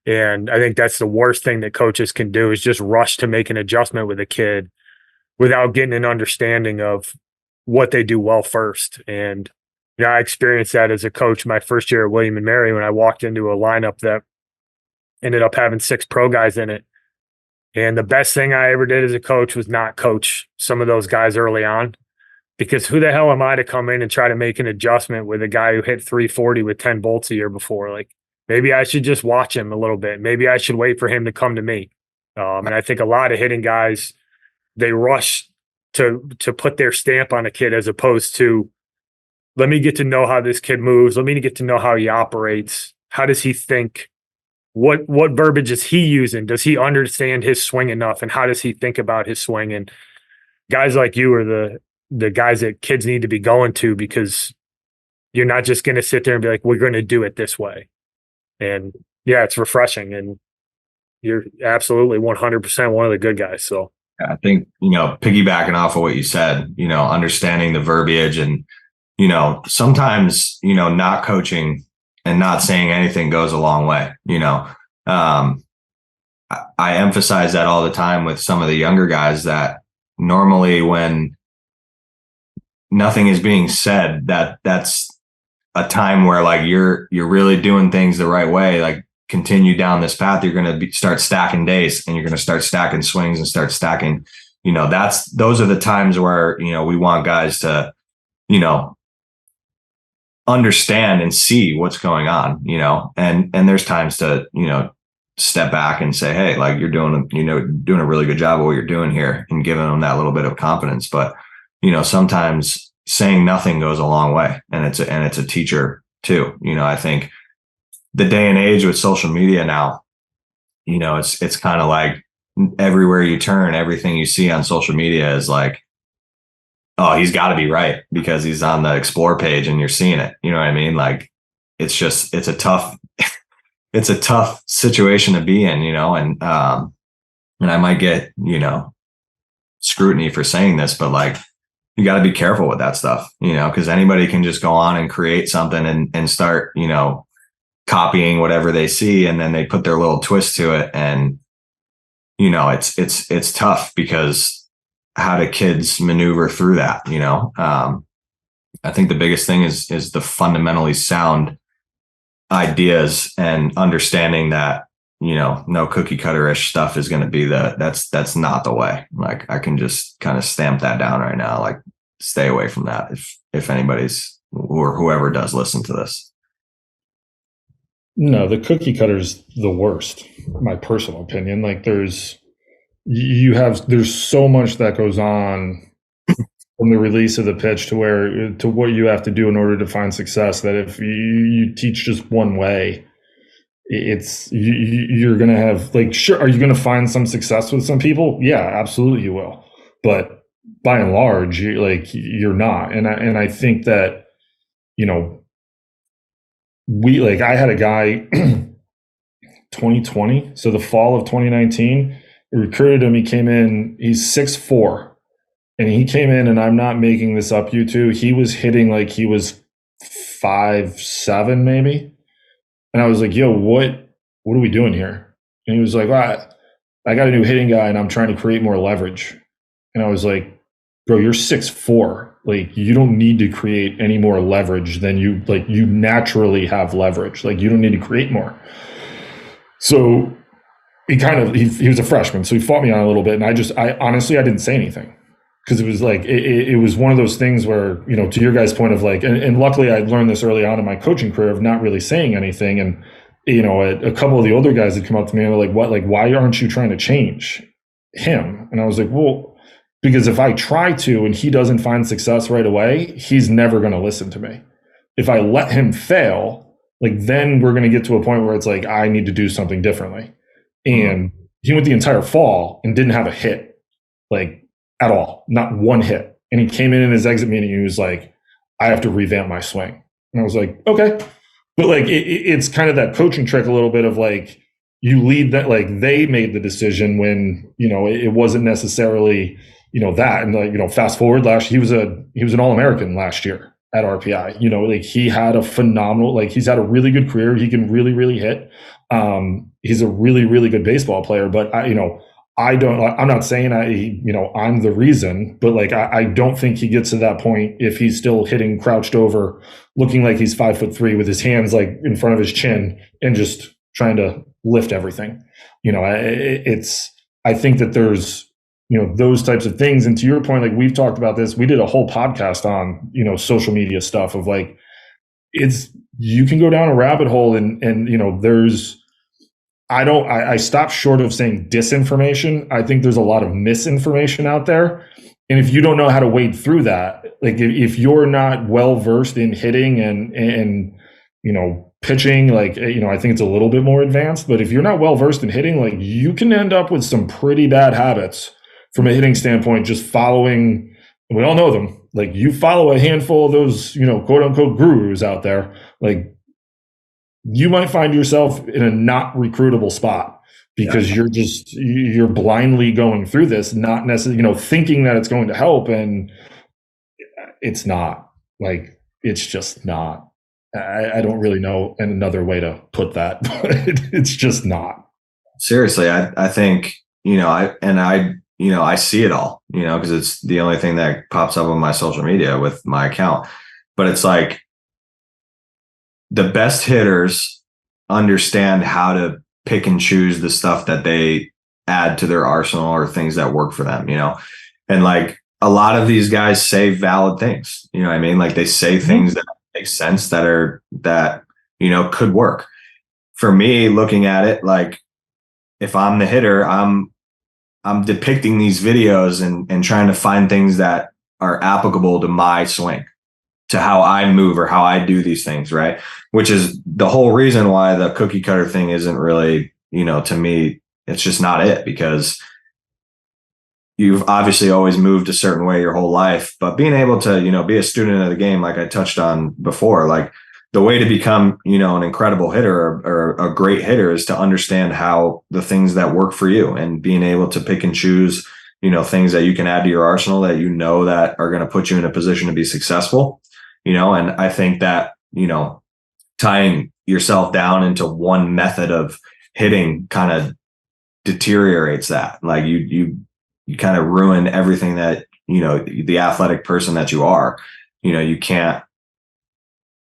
And I think that's the worst thing that coaches can do is just rush to make an adjustment with a kid without getting an understanding of what they do well first. And I experienced that as a coach my first year at William and Mary when I walked into a lineup that ended up having 6 pro guys in it. And the best thing I ever did as a coach was not coach some of those guys early on, because who the hell am I to come in and try to make an adjustment with a guy who hit 340 with 10 bolts a year before? Like maybe I should just watch him a little bit. Maybe I should wait for him to come to me. And I think a lot of hitting guys they rush to put their stamp on a kid as opposed to, let me get to know how this kid moves. Let me get to know how he operates. How does he think? What verbiage is he using? Does he understand his swing enough? And how does he think about his swing? And guys like you are the guys that kids need to be going to, because you're not just going to sit there and be like, we're going to do it this way. And yeah, it's refreshing. And you're absolutely 100% one of the good guys. So I think, piggybacking off of what you said, understanding the verbiage and, sometimes, not coaching and not saying anything goes a long way. I emphasize that all the time with some of the younger guys, that normally when nothing is being said, that's a time where like you're really doing things the right way. Like, continue down this path, you're going to start stacking days, and you're going to start stacking swings and start stacking, those are the times where, we want guys to, understand and see what's going on, and there's times to, step back and say, hey, like, you're doing a really good job of what you're doing here, and giving them that little bit of confidence. But, sometimes saying nothing goes a long way, and it's a teacher too. I think the day and age with social media now, it's kind of like everywhere you turn, everything you see on social media is like, oh, he's got to be right because he's on the explore page and you're seeing it. You know what I mean? Like, it's a tough situation to be in, and I might get, scrutiny for saying this, but like, you got to be careful with that stuff, because anybody can just go on and create something and start, copying whatever they see, and then they put their little twist to it. And, it's tough, because how do kids maneuver through that? I think the biggest thing is the fundamentally sound ideas, and understanding that, no cookie cutter-ish stuff is going to be that's not the way. Like, I can just kind of stamp that down right now. Like, stay away from that if anybody's, or whoever does listen to this. No, the cookie cutter's the worst, my personal opinion. Like, there's so much that goes on from the release of the pitch to what you have to do in order to find success, that if you teach just one way, you're going to have, like, sure, are you going to find some success with some people? Yeah, absolutely you will. But by and large, you're not. And I think that, I had a guy 2020, so the fall of 2019, we recruited him. He came in, he's 6'4", and he came in, and I'm not making this up, you two, he was hitting like he was 5'7" maybe. And I was like, yo, what are we doing here? And he was like, well, I got a new hitting guy and I'm trying to create more leverage. And I was like, bro, you're 6'4". Like, you don't need to create any more leverage than you naturally have leverage. Like, you don't need to create more. So he was a freshman. So he fought me on a little bit. And I honestly didn't say anything, because it was like, it was one of those things where, to your guys' point of like, and luckily I learned this early on in my coaching career of not really saying anything. And, a couple of the older guys had come up to me and were like, what, like, why aren't you trying to change him? And I was like, well, because if I try to, and he doesn't find success right away, he's never going to listen to me. If I let him fail, like, then we're going to get to a point where it's like, I need to do something differently. And he went the entire fall and didn't have a hit, like, at all, not one hit. And he came in his exit meeting, he was like, I have to revamp my swing. And I was like, okay. But like, it's kind of that coaching trick a little bit of like, you lead that, like, they made the decision when, it wasn't necessarily, that. And like, fast forward last year, he was an All-American last year at RPI. Like, he had a phenomenal, like, he's had a really good career. He can really, really hit. He's a really, really good baseball player, but I'm not saying I'm the reason, but like, I don't think he gets to that point if he's still hitting crouched over, looking like he's 5'3" with his hands like in front of his chin and just trying to lift everything. I think that there's, those types of things. And to your point, like, we've talked about this, we did a whole podcast on, social media stuff of like, you can go down a rabbit hole and there's I stopped short of saying disinformation. I think there's a lot of misinformation out there. And if you don't know how to wade through that, like if you're not well versed in hitting and pitching, like, I think it's a little bit more advanced, but if you're not well versed in hitting, like, you can end up with some pretty bad habits from a hitting standpoint, just following, we all know them. Like, you follow a handful of those, quote unquote gurus out there, like, you might find yourself in a not recruitable spot because you're blindly going through this, not necessarily, thinking that it's going to help. And it's not. Like, it's just not. I don't really know another way to put that, but it's just not. Seriously, I think, I see it all, because it's the only thing that pops up on my social media with my account. But it's like, the best hitters understand how to pick and choose the stuff that they add to their arsenal or things that work for them, and like, a lot of these guys say valid things, what I mean? Like, they say things that make sense, that could work. For me, looking at it, like, if I'm the hitter, I'm depicting these videos and trying to find things that are applicable to my swing, to how I move or how I do these things, right? Which is the whole reason why the cookie cutter thing isn't really, to me, it's just not it, because you've obviously always moved a certain way your whole life, but being able to, be a student of the game, like I touched on before, like, the way to become, an incredible hitter or a great hitter is to understand how the things that work for you, and being able to pick and choose, things that you can add to your arsenal that that are going to put you in a position to be successful, and I think that, tying yourself down into one method of hitting kind of deteriorates that. Like, you kind of ruin everything that, the athletic person that you are. You can't,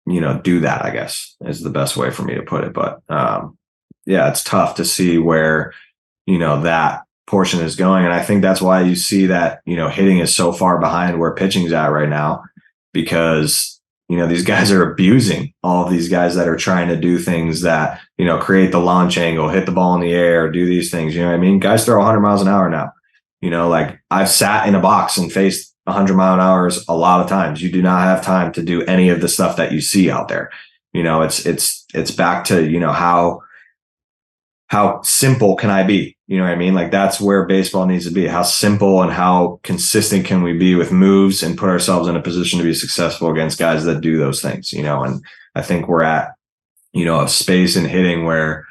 do that, I guess, is the best way for me to put it. But it's tough to see where, that portion is going. And I think that's why you see that, hitting is so far behind where pitching's at right now, because, these guys are abusing all of these guys that are trying to do things that, create the launch angle, hit the ball in the air, do these things. You know what I mean? Guys throw 100 miles an hour now. Like, I've sat in a box and faced 100 mile an hour a lot of times. You do not have time to do any of the stuff that you see out there. It's back to, how simple can I be? You know what I mean? Like, that's where baseball needs to be. How simple and how consistent can we be with moves and put ourselves in a position to be successful against guys that do those things, and I think we're at, a space in hitting where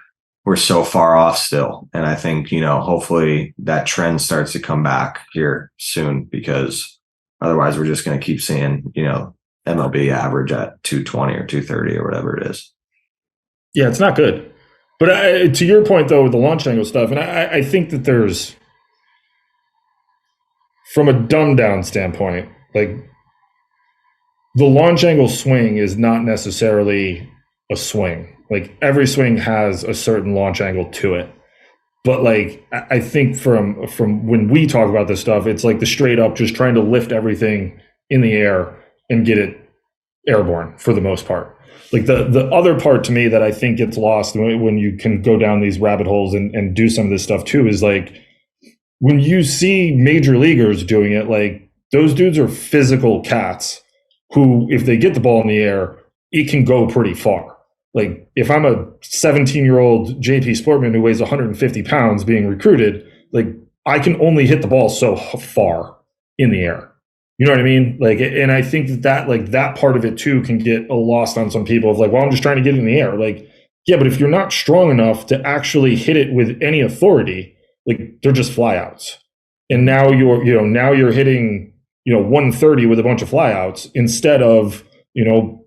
we're so far off still. And I think, hopefully that trend starts to come back here soon, because otherwise we're just going to keep seeing, MLB average at 220 or 230 or whatever it is. Yeah, it's not good. But to your point, though, with the launch angle stuff, and I think that there's, from a dumbed down standpoint, like, the launch angle swing is not necessarily a swing. Like, every swing has a certain launch angle to it. But, like, I think from when we talk about this stuff, it's like the straight up just trying to lift everything in the air and get it airborne for the most part. Like, the other part to me that I think gets lost when you can go down these rabbit holes and do some of this stuff too is, like, when you see major leaguers doing it, like, those dudes are physical cats who, if they get the ball in the air, it can go pretty far. Like, if I'm a 17-year-old JP Sportman who weighs 150 pounds being recruited, like, I can only hit the ball so far in the air. You know what I mean? Like, and I think that like, that part of it too can get lost on some people of like, well, I'm just trying to get it in the air. Like, yeah, but if you're not strong enough to actually hit it with any authority, like, they're just flyouts. And now you're hitting, 130 with a bunch of flyouts instead of,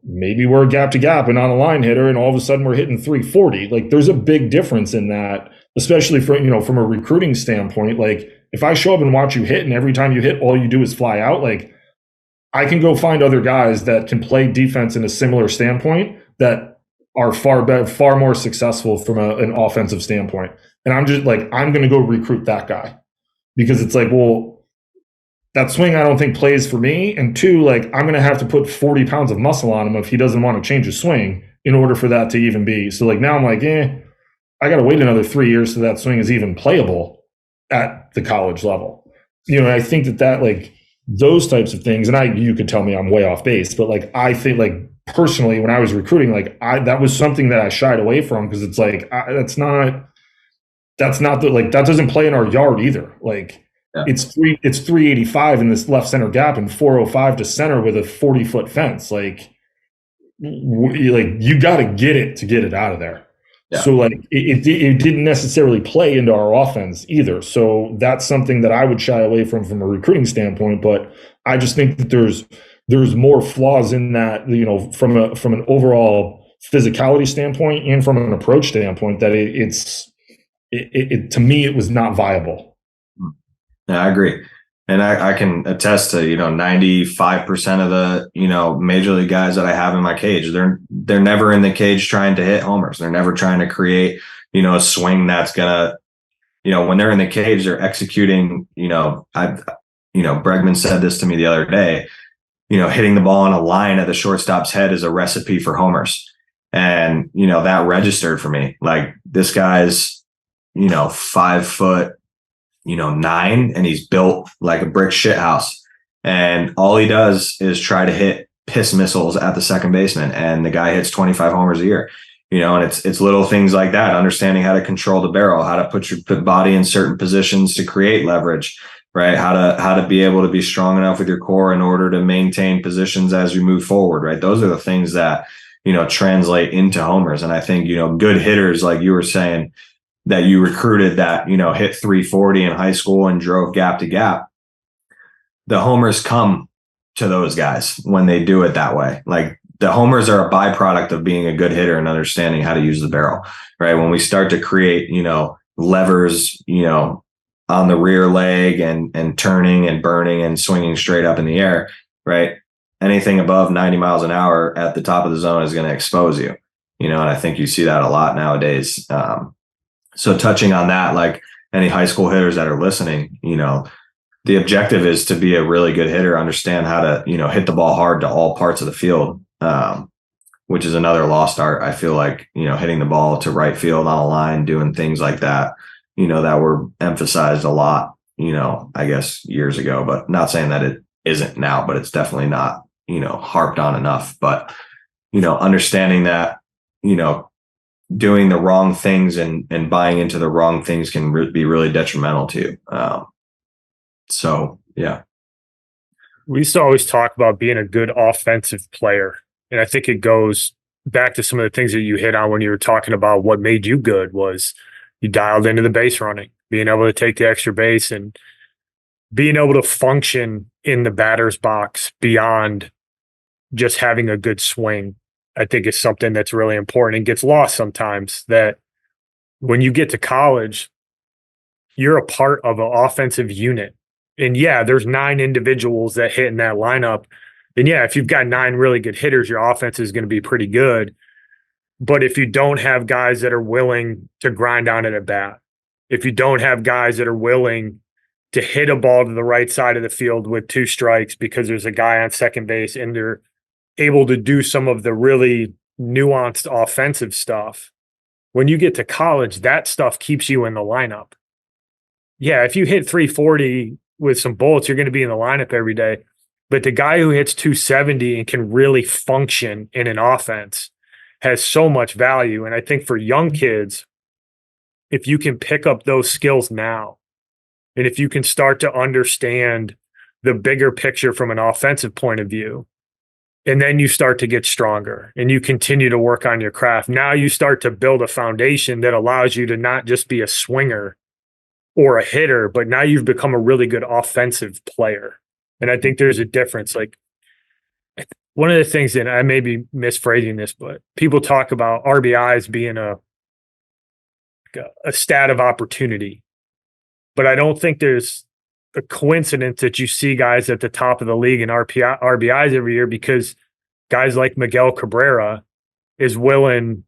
maybe we're gap to gap and on a line hitter, and all of a sudden we're hitting 340. Like, there's a big difference in that, especially from a recruiting standpoint. Like, if I show up and watch you hit, and every time you hit, all you do is fly out, like, I can go find other guys that can play defense in a similar standpoint that are far more successful from an offensive standpoint. And I'm just like, I'm going to go recruit that guy, because it's like, well, that swing I don't think plays for me. And two, like, I'm going to have to put 40 pounds of muscle on him if he doesn't want to change his swing in order for that to even be. So, like, now I'm like, I got to wait another 3 years so that swing is even playable at the college level. I think that like those types of things, and you could tell me I'm way off base, but like I think like personally when I was recruiting, like that was something that I shied away from because it's like that's not like that doesn't play in our yard either. Like it's 385 in this left center gap and 405 to center with a 40-foot fence. Like you got to get it out of there. Yeah. So like it didn't necessarily play into our offense either. So that's something that I would shy away from a recruiting standpoint. But I just think that there's more flaws in that, from an overall physicality standpoint and from an approach standpoint that it to me it was not viable. Yeah, I agree. And I can attest to, 95% of the, major league guys that I have in my cage, they're never in the cage trying to hit homers. They're never trying to create, a swing that's gonna, when they're in the cage, they're executing, Bregman said this to me the other day, hitting the ball on a line at the shortstop's head is a recipe for homers. And, that registered for me. Like this guy's, 5 foot, 9, and he's built like a brick shit house. And all he does is try to hit piss missiles at the second baseman. And the guy hits 25 homers a year, and it's little things like that. Understanding how to control the barrel, how to put your body in certain positions to create leverage, right? How to be able to be strong enough with your core in order to maintain positions as you move forward, right? Those are the things that, translate into homers. And I think, good hitters, like you were saying, that you recruited that, hit 340 in high school and drove gap to gap. The homers come to those guys when they do it that way. Like the homers are a byproduct of being a good hitter and understanding how to use the barrel, right? When we start to create, levers, on the rear leg and turning and burning and swinging straight up in the air, right? Anything above 90 miles an hour at the top of the zone is going to expose you, and I think you see that a lot nowadays. So touching on that, like any high school hitters that are listening, the objective is to be a really good hitter, understand how to, hit the ball hard to all parts of the field, which is another lost art. I feel like, hitting the ball to right field on a line, doing things like that, that were emphasized a lot, I guess years ago, but not saying that it isn't now, but it's definitely not, harped on enough. But, understanding that, doing the wrong things and buying into the wrong things can be really detrimental to you. So, yeah. We used to always talk about being a good offensive player. And I think it goes back to some of the things that you hit on when you were talking about what made you good was you dialed into the base running, being able to take the extra base and being able to function in the batter's box beyond just having a good swing. I think is something that's really important and gets lost sometimes, that when you get to college, you're a part of an offensive unit. And yeah, there's 9 individuals that hit in that lineup. And yeah, if you've got 9 really good hitters, your offense is going to be pretty good. But if you don't have guys that are willing to grind on it at bat, if you don't have guys that are willing to hit a ball to the right side of the field with 2 strikes because there's a guy on second base and they're able to do some of the really nuanced offensive stuff. When you get to college, that stuff keeps you in the lineup. Yeah, if you hit 340 with some bullets, you're going to be in the lineup every day. But the guy who hits 270 and can really function in an offense has so much value. And I think for young kids, if you can pick up those skills now, and if you can start to understand the bigger picture from an offensive point of view, and then you start to get stronger and you continue to work on your craft. Now you start to build a foundation that allows you to not just be a swinger or a hitter, but now you've become a really good offensive player. And I think there's a difference. Like one of the things that I may be misphrasing this, but people talk about RBIs being a stat of opportunity. But I don't think there's a coincidence that you see guys at the top of the league in RBIs every year, because guys like Miguel Cabrera is willing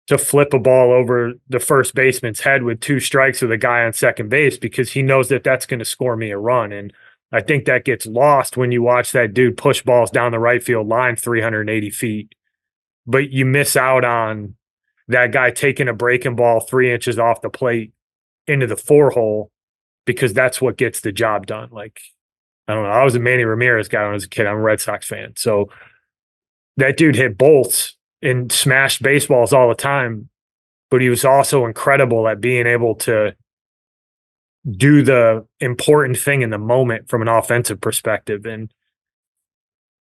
to flip a ball over the first baseman's head with 2 strikes with a guy on second base because he knows that that's going to score me a run. And I think that gets lost when you watch that dude push balls down the right field line 380 feet. But you miss out on that guy taking a breaking ball 3 inches off the plate into the 4-hole because that's what gets the job done. Like, I don't know. I was a Manny Ramirez guy when I was a kid. I'm a Red Sox fan. So that dude hit bolts and smashed baseballs all the time, but he was also incredible at being able to do the important thing in the moment from an offensive perspective. And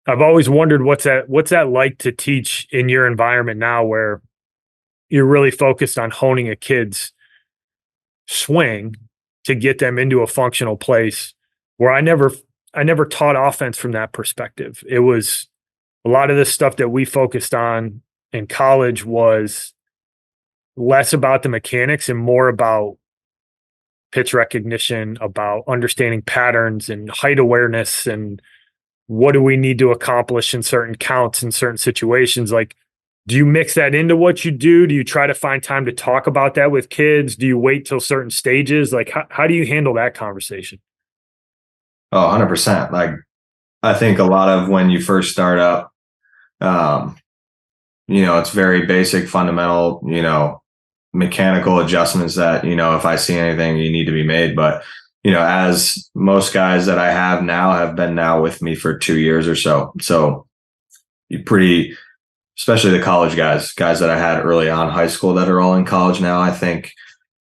I've always wondered what's that like to teach in your environment now where you're really focused on honing a kid's swing to get them into a functional place, where I never taught offense from that perspective. It was a lot of the stuff that we focused on in college was less about the mechanics and more about pitch recognition, about understanding patterns and height awareness and what do we need to accomplish in certain counts in certain situations. Like, do you mix that into what you do? Do you try to find time to talk about that with kids? Do you wait till certain stages? Like, how do you handle that conversation? Oh, 100%. Like, I think a lot of when you first start up, it's very basic, fundamental, mechanical adjustments that, if I see anything, you need to be made. But, as most guys that I have now have been now with me for 2 years or so. So especially the college guys that I had early on high school that are all in college now, I think,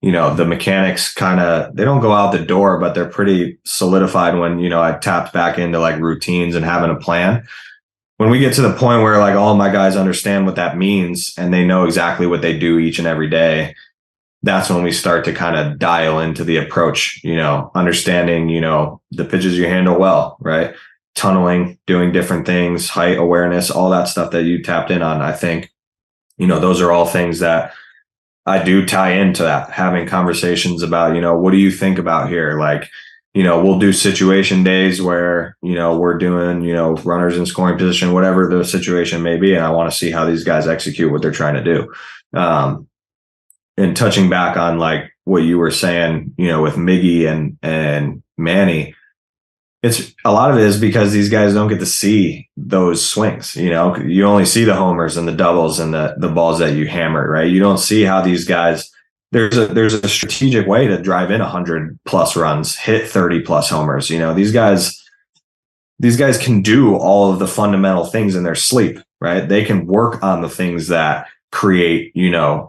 the mechanics they don't go out the door, but they're pretty solidified when, I tapped back into like routines and having a plan. When we get to the point where like all my guys understand what that means and they know exactly what they do each and every day, that's when we start to kind of dial into the approach, understanding, the pitches you handle well, right? Tunneling, doing different things, height awareness, all that stuff that you tapped in on. I think, those are all things that I do tie into that, having conversations about, what do you think about here? Like, we'll do situation days where, we're doing, runners in scoring position, whatever the situation may be. And I want to see how these guys execute what they're trying to do. And touching back on like what you were saying, with Miggy and Manny, it's a lot of it is because these guys don't get to see those swings. You only see the homers and the doubles and the balls that you hammer, right? You don't see how these guys, there's a strategic way to drive in 100+ runs, hit 30+ homers. These guys can do all of the fundamental things in their sleep, right? They can work on the things that create,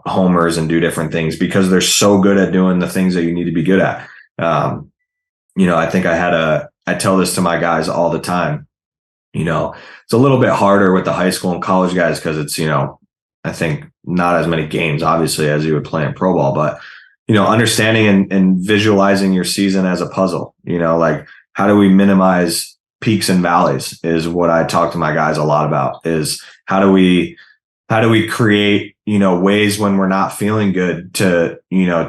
homers and do different things because they're so good at doing the things that you need to be good at. I think I tell this to my guys all the time. It's a little bit harder with the high school and college guys because it's, I think not as many games, obviously, as you would play in pro ball, but, understanding and visualizing your season as a puzzle, like how do we minimize peaks and valleys is what I talk to my guys a lot about is how do we create, ways when we're not feeling good to,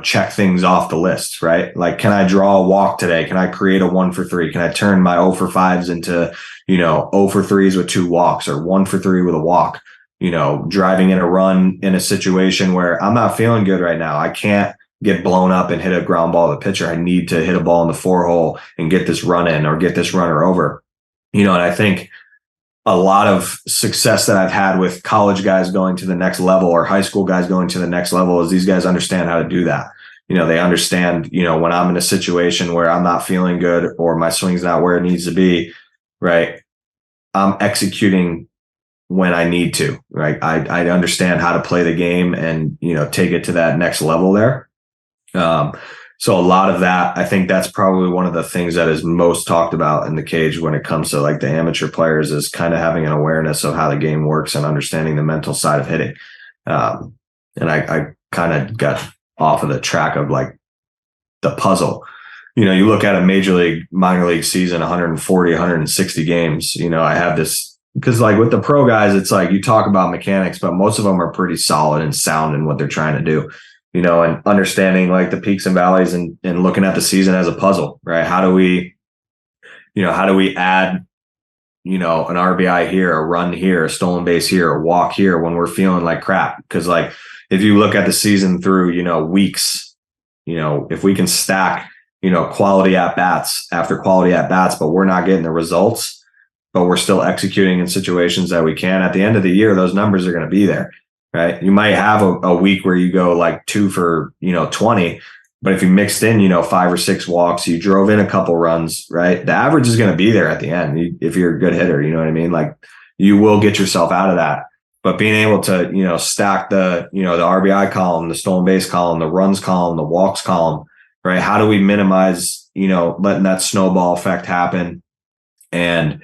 check things off the list, right? Like, can I draw a walk today? Can I create a 1 for 3? Can I turn my 0 for 5s into, 0 for 3s with 2 walks or 1 for 3 with a walk, driving in a run in a situation where I'm not feeling good right now. I can't get blown up and hit a ground ball to the pitcher. I need to hit a ball in the 4-hole and get this run in or get this runner over, and I think a lot of success that I've had with college guys going to the next level or high school guys going to the next level is these guys understand how to do that. They understand, when I'm in a situation where I'm not feeling good or my swing's not where it needs to be, right? I'm executing when I need to, right? I understand how to play the game and, take it to that next level there. So a lot of that, I think that's probably one of the things that is most talked about in the cage when it comes to like the amateur players is kind of having an awareness of how the game works and understanding the mental side of hitting. And I kind of got off of the track of like the puzzle. You look at a major league, minor league season, 140, 160 games, I have this because like with the pro guys, it's like you talk about mechanics, but most of them are pretty solid and sound in what they're trying to do. And understanding like the peaks and valleys and looking at the season as a puzzle, right? How do we add, an RBI here, a run here, a stolen base here, a walk here when we're feeling like crap? Because like, if you look at the season through, weeks, if we can stack, quality at bats after quality at bats, but we're not getting the results, but we're still executing in situations that we can at the end of the year, those numbers are going to be there. right? You might have a week where you go like 2 for, 20, but if you mixed in, 5 or 6 walks, you drove in a couple runs, right? The average is going to be there at the end if you're a good hitter, you know what I mean? Like you will get yourself out of that. But being able to, stack the RBI column, the stolen base column, the runs column, the walks column, right? How do we minimize, letting that snowball effect happen and,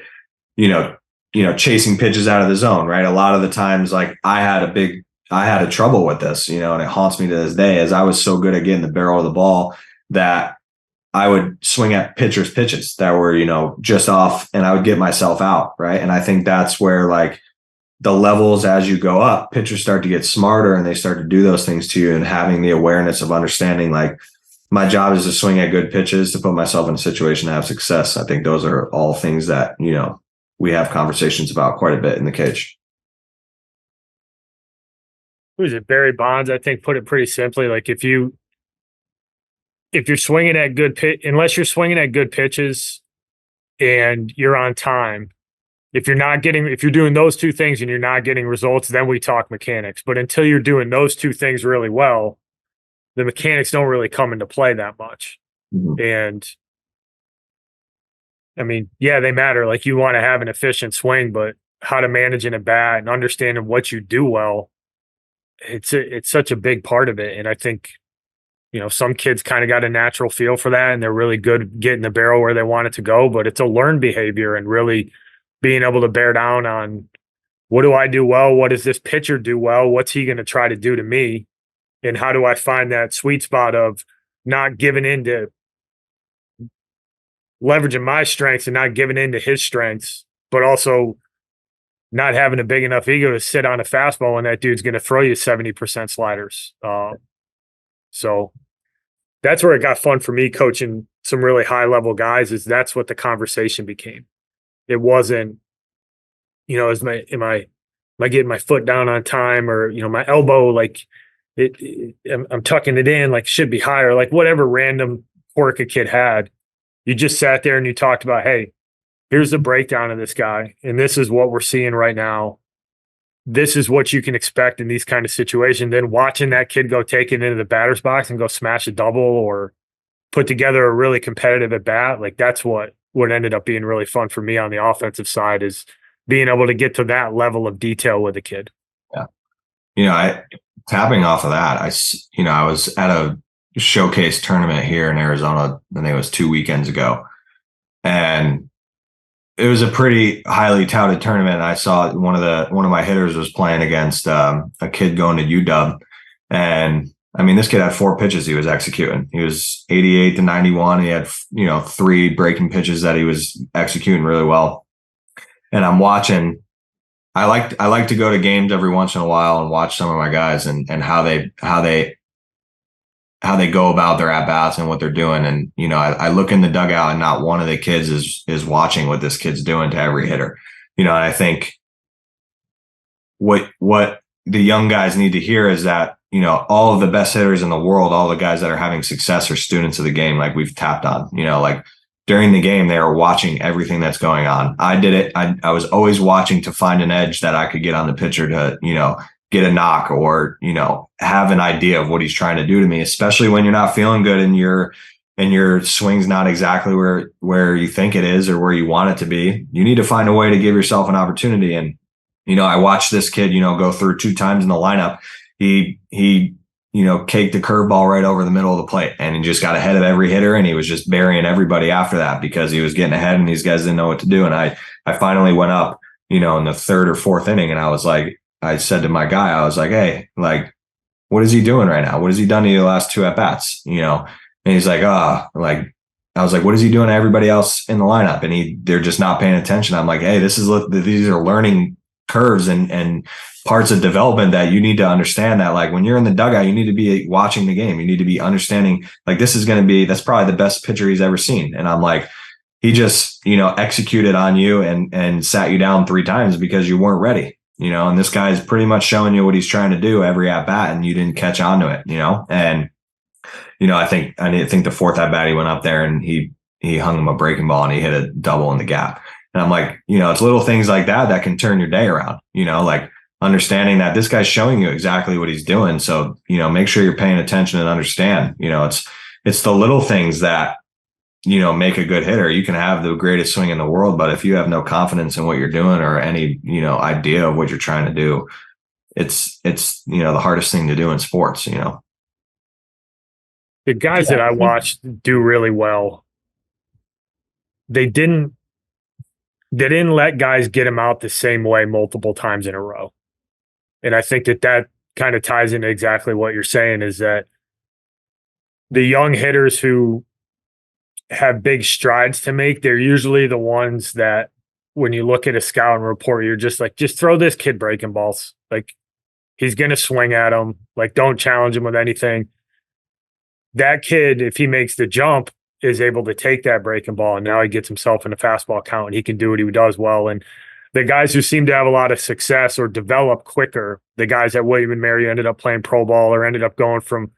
chasing pitches out of the zone, right? A lot of the times, like I had a trouble with this, and it haunts me to this day, as I was so good at getting the barrel of the ball that I would swing at pitchers' pitches that were, just off, and I would get myself out, right? And I think that's where like the levels as you go up, pitchers start to get smarter and they start to do those things to you, and having the awareness of understanding like my job is to swing at good pitches to put myself in a situation to have success. I think those are all things that, we have conversations about quite a bit in the cage. Who is it? Barry Bonds, I think, put it pretty simply. Like if you're swinging at unless you're swinging at good pitches and you're on time, if you're doing those two things and you're not getting results, then we talk mechanics. But until you're doing those two things really well, the mechanics don't really come into play that much. Mm-hmm. And I mean, yeah, they matter. Like you want to have an efficient swing, but how to manage an at bat and understanding what you do well, it's such a big part of it. And I think, some kids kind of got a natural feel for that and they're really good getting the barrel where they want it to go, but it's a learned behavior and really being able to bear down on what do I do well? What does this pitcher do well? What's he going to try to do to me? And how do I find that sweet spot of not giving in to leveraging my strengths and not giving in to his strengths, but also not having a big enough ego to sit on a fastball when that dude's going to throw you 70% sliders. So that's where it got fun for me coaching some really high level guys, is that's what the conversation became. It wasn't, am I getting my foot down on time, or, my elbow, like I'm tucking it in, like should be higher, like whatever random quirk a kid had. You just sat there and you talked about, hey, here's the breakdown of this guy, and this is what we're seeing right now. This is what you can expect in these kind of situations. Then watching that kid go take it into the batter's box and go smash a double or put together a really competitive at bat, like that's what ended up being really fun for me on the offensive side, is being able to get to that level of detail with a kid. Yeah. Tapping off of that, I was at a showcase tournament here in Arizona, I think it was 2 weekends ago. And it was a pretty highly touted tournament. I saw one of my hitters was playing against a kid going to UW. And I mean, this kid had 4 pitches he was executing. He was 88 to 91. He had, 3 breaking pitches that he was executing really well. And I'm watching. I like to go to games every once in a while and watch some of my guys and how they go about their at bats and what they're doing. And, I look in the dugout and not one of the kids is watching what this kid's doing to every hitter, and I think what the young guys need to hear is that, all of the best hitters in the world, all the guys that are having success are students of the game. Like we've tapped on, like during the game, they are watching everything that's going on. I did it. I was always watching to find an edge that I could get on the pitcher to, get a knock or, have an idea of what he's trying to do to me, especially when you're not feeling good and your swing's not exactly where you think it is or where you want it to be. You need to find a way to give yourself an opportunity. And, I watched this kid, go through 2 times in the lineup. He caked the curveball right over the middle of the plate, and he just got ahead of every hitter, and he was just burying everybody after that because he was getting ahead and these guys didn't know what to do. And I finally went up, in the 3rd or 4th inning, and I said to my guy, I was like, hey, like, what is he doing right now? What has he done to you the last 2 at bats? And he's like, I was like, what is he doing to everybody else in the lineup? And they're just not paying attention. I'm like, hey, these are learning curves and parts of development that you need to understand, that like when you're in the dugout, you need to be watching the game. You need to be understanding, like, that's probably the best pitcher he's ever seen. And I'm like, he just, executed on you and sat you down 3 times because you weren't ready, and this guy's pretty much showing you what he's trying to do every at bat and you didn't catch on to it, and, I think the 4th at bat, he went up there and he hung him a breaking ball and he hit a double in the gap. And I'm like, it's little things like that can turn your day around, like understanding that this guy's showing you exactly what he's doing. So, make sure you're paying attention and understand, it's the little things that, make a good hitter. You can have the greatest swing in the world, but if you have no confidence in what you're doing or any, idea of what you're trying to do, it's the hardest thing to do in sports. The guys that I watched do really well. They didn't let guys get them out the same way multiple times in a row. And I think that kind of ties into exactly what you're saying, is that the young hitters who have big strides to make, they're usually the ones that when you look at a scouting report, you're just like, just throw this kid breaking balls. Like, he's going to swing at them. Like, don't challenge him with anything. That kid, if he makes the jump, is able to take that breaking ball, and now he gets himself in a fastball count and he can do what he does well. And the guys who seem to have a lot of success or develop quicker, the guys at William and Mary ended up playing pro ball or ended up going from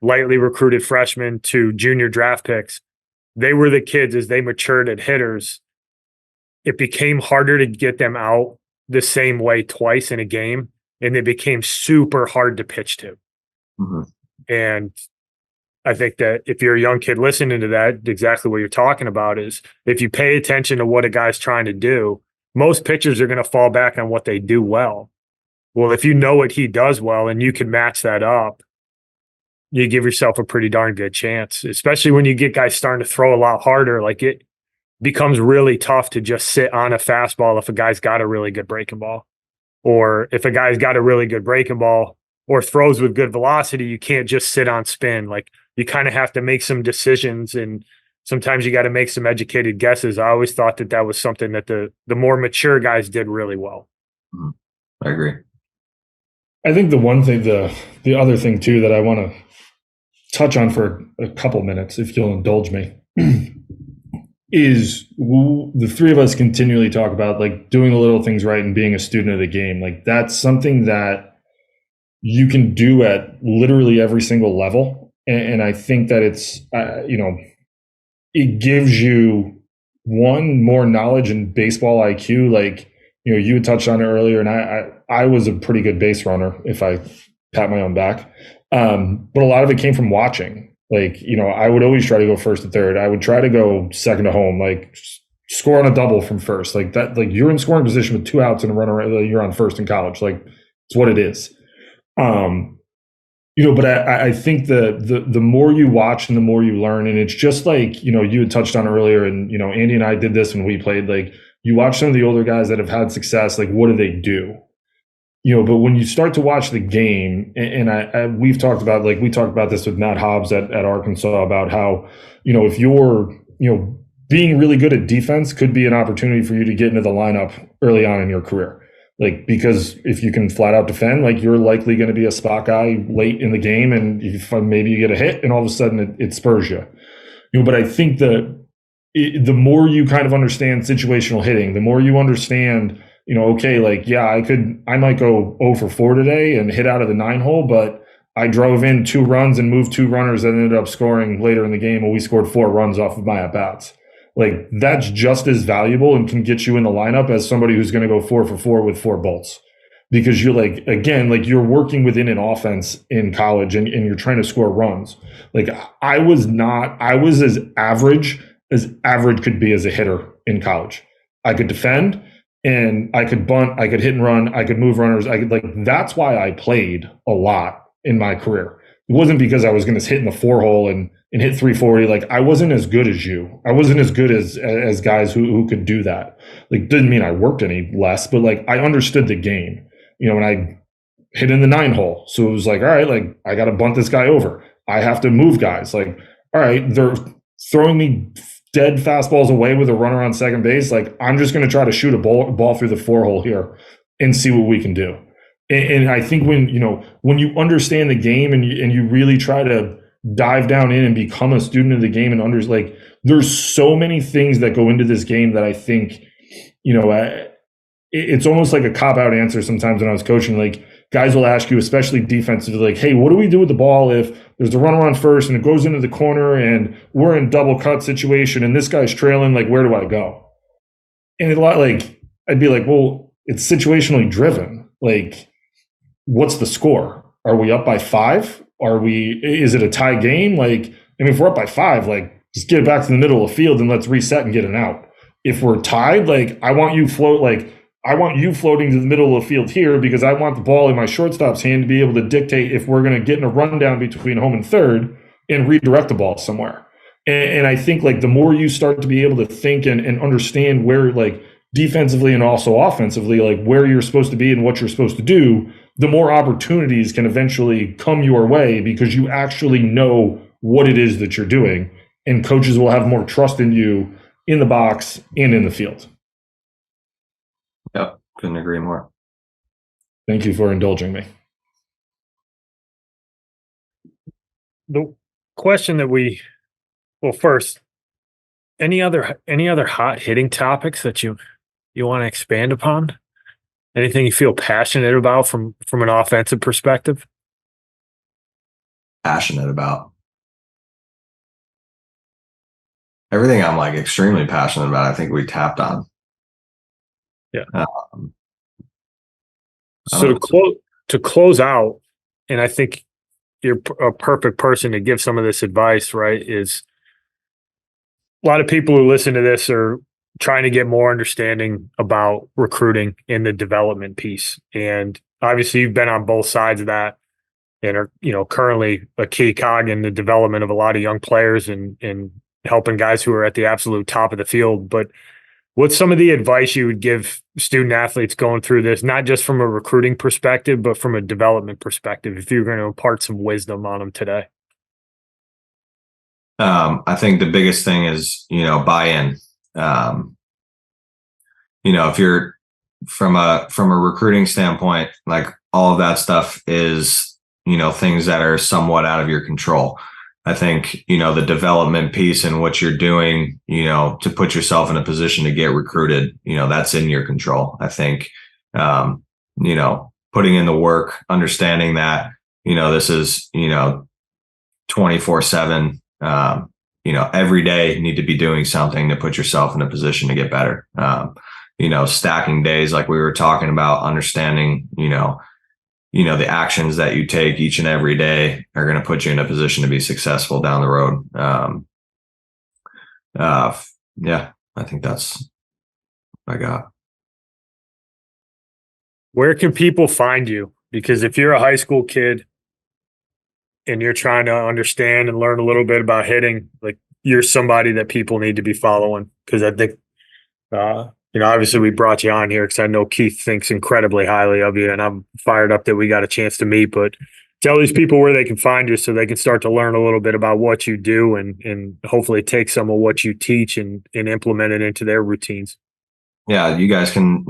lightly recruited freshmen to junior draft picks. They were the kids, as they matured at hitters, it became harder to get them out the same way twice in a game, and they became super hard to pitch to. Mm-hmm. And I think that if you're a young kid listening to that, exactly what you're talking about is, if you pay attention to what a guy's trying to do, most pitchers are going to fall back on what they do well. Well, if you know what he does well and you can match that up, you give yourself a pretty darn good chance, especially when you get guys starting to throw a lot harder. Like, it becomes really tough to just sit on a fastball if a guy's got a really good breaking ball, or if a guy's got a really good breaking ball or throws with good velocity, you can't just sit on spin. Like, you kind of have to make some decisions, and sometimes you got to make some educated guesses. I always thought that was something that the more mature guys did really well. I agree. I think the one thing, the other thing too, that I want to touch on for a couple minutes, if you'll indulge me, is the three of us continually talk about, like, doing the little things right and being a student of the game. Like, that's something that you can do at literally every single level. And I think that it's, it gives you, one, more knowledge and baseball IQ. Like, you had touched on it earlier, and I was a pretty good base runner, if I pat my own back. But a lot of it came from watching. Like, I would always try to go first to third. I would try to go second to home, like score on a double from first. Like that, like, you're in scoring position with 2 outs and a runner, you're on first in college. Like, it's what it is. But I think the more you watch and the more you learn, and it's just like, you had touched on earlier, and, Andy and I did this when we played. Like, you watch some of the older guys that have had success, like, what do they do? But when you start to watch the game, and we've talked about, like, we talked about this with Matt Hobbs at Arkansas, about how, if you're, being really good at defense could be an opportunity for you to get into the lineup early on in your career. Like, because if you can flat out defend, like, you're likely going to be a spot guy late in the game, and maybe you get a hit, and all of a sudden it spurs you. But I think the more you kind of understand situational hitting, the more you understand, okay, like, yeah, I might go 0 for 4 today and hit out of the 9-hole, but I drove in 2 runs and moved 2 runners and ended up scoring later in the game, and we scored 4 runs off of my at-bats. Like, that's just as valuable and can get you in the lineup as somebody who's going to go 4 for 4 with 4 bolts. Because you're, like, again, like, you're working within an offense in college, and you're trying to score runs. Like, I was as average could be as a hitter in college. I could defend, and I could bunt, I could hit and run, I could move runners. That's why I played a lot in my career. It wasn't because I was going to hit in the 4-hole and hit 340. Like, I wasn't as good as you. I wasn't as good as guys who could do that. Like, didn't mean I worked any less, but, like, I understood the game, and I hit in the 9-hole. So it was like, all right, like, I got to bunt this guy over. I have to move guys. Like, all right, they're throwing me dead fastballs away with a runner on second base. Like, I'm just going to try to shoot a ball through the 4-hole here and see what we can do. And I think when you understand the game and you really try to dive down in and become a student of the game, and like, there's so many things that go into this game that I think, it's almost like a cop-out answer sometimes when I was coaching. Like, guys will ask you, especially defensively, like, hey, what do we do with the ball if there's a runner on first and it goes into the corner and we're in double cut situation and this guy's trailing? Like, where do I go? And a lot, like, I'd be like, well, it's situationally driven. Like, what's the score? Are we up by 5? Is it a tie game? Like, I mean, if we're up by 5, like, just get it back to the middle of the field and let's reset and get an out. If we're tied, like, I want you floating to the middle of the field here because I want the ball in my shortstop's hand to be able to dictate if we're going to get in a rundown between home and third and redirect the ball somewhere. And I think, like, the more you start to be able to think and understand where, like, defensively and also offensively, like, where you're supposed to be and what you're supposed to do, the more opportunities can eventually come your way because you actually know what it is that you're doing. And coaches will have more trust in you in the box and in the field. Yep, couldn't agree more. Thank you for indulging me. The question that first, any other hot hitting topics that you want to expand upon? Anything you feel passionate about from an offensive perspective? Passionate about everything. I'm like extremely passionate about. I think we tapped on. Yeah. So to close out, and I think you're a perfect person to give some of this advice, right? Is a lot of people who listen to this are trying to get more understanding about recruiting and the development piece. And obviously you've been on both sides of that and are, currently a key cog in the development of a lot of young players and helping guys who are at the absolute top of the field. But what's some of the advice you would give student athletes going through this, not just from a recruiting perspective, but from a development perspective, if you're going to impart some wisdom on them today? I think the biggest thing is, buy-in. If you're from a recruiting standpoint, like all of that stuff is, things that are somewhat out of your control. I think, the development piece and what you're doing, to put yourself in a position to get recruited, that's in your control. I think, putting in the work, understanding that, this is, 24/7, every day you need to be doing something to put yourself in a position to get better. Stacking days, like we were talking about, understanding, the actions that you take each and every day are going to put you in a position to be successful down the road. I think that's what I got. Where can people find you? Because if you're a high school kid and you're trying to understand and learn a little bit about hitting, like, you're somebody that people need to be following. Because I think, obviously we brought you on here because I know Keith thinks incredibly highly of you, and I'm fired up that we got a chance to meet. But tell these people where they can find you so they can start to learn a little bit about what you do and hopefully take some of what you teach and implement it into their routines. Yeah, you guys can,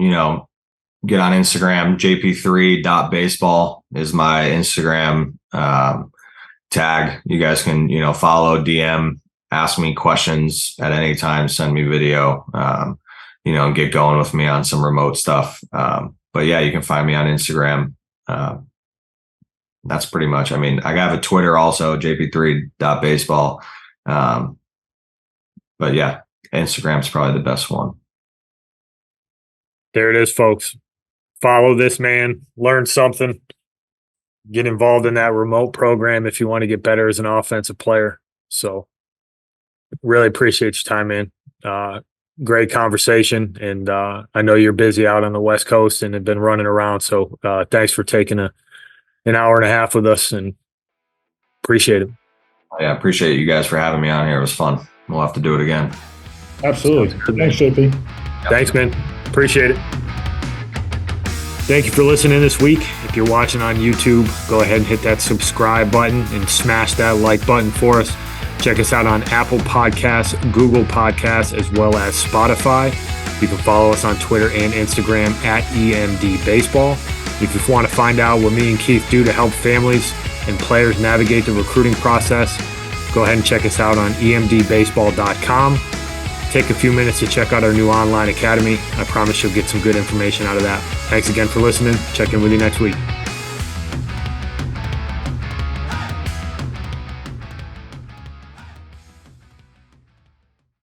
get on Instagram. JP3.baseball is my Instagram tag. You guys can, follow, DM, ask me questions at any time, send me video, and get going with me on some remote stuff. But yeah, you can find me on Instagram. That's pretty much, I have a Twitter also, JP3.baseball. But yeah, Instagram's probably the best one. There it is, folks. Follow this man, learn something, get involved in that remote program if you want to get better as an offensive player. So really appreciate your time, man. Great conversation. And I know you're busy out on the West Coast and have been running around. So thanks for taking an hour and a half with us, and appreciate it. Yeah, appreciate you guys for having me on here. It was fun. We'll have to do it again. Absolutely. Thanks, JP. Thanks, man. Appreciate it. Thank you for listening this week. If you're watching on YouTube, go ahead and hit that subscribe button and smash that like button for us. Check us out on Apple Podcasts, Google Podcasts, as well as Spotify. You can follow us on Twitter and Instagram at EMD Baseball. If you want to find out what me and Keith do to help families and players navigate the recruiting process, go ahead and check us out on emdbaseball.com. Take a few minutes to check out our new online academy. I promise you'll get some good information out of that. Thanks again for listening. Check in with you next week.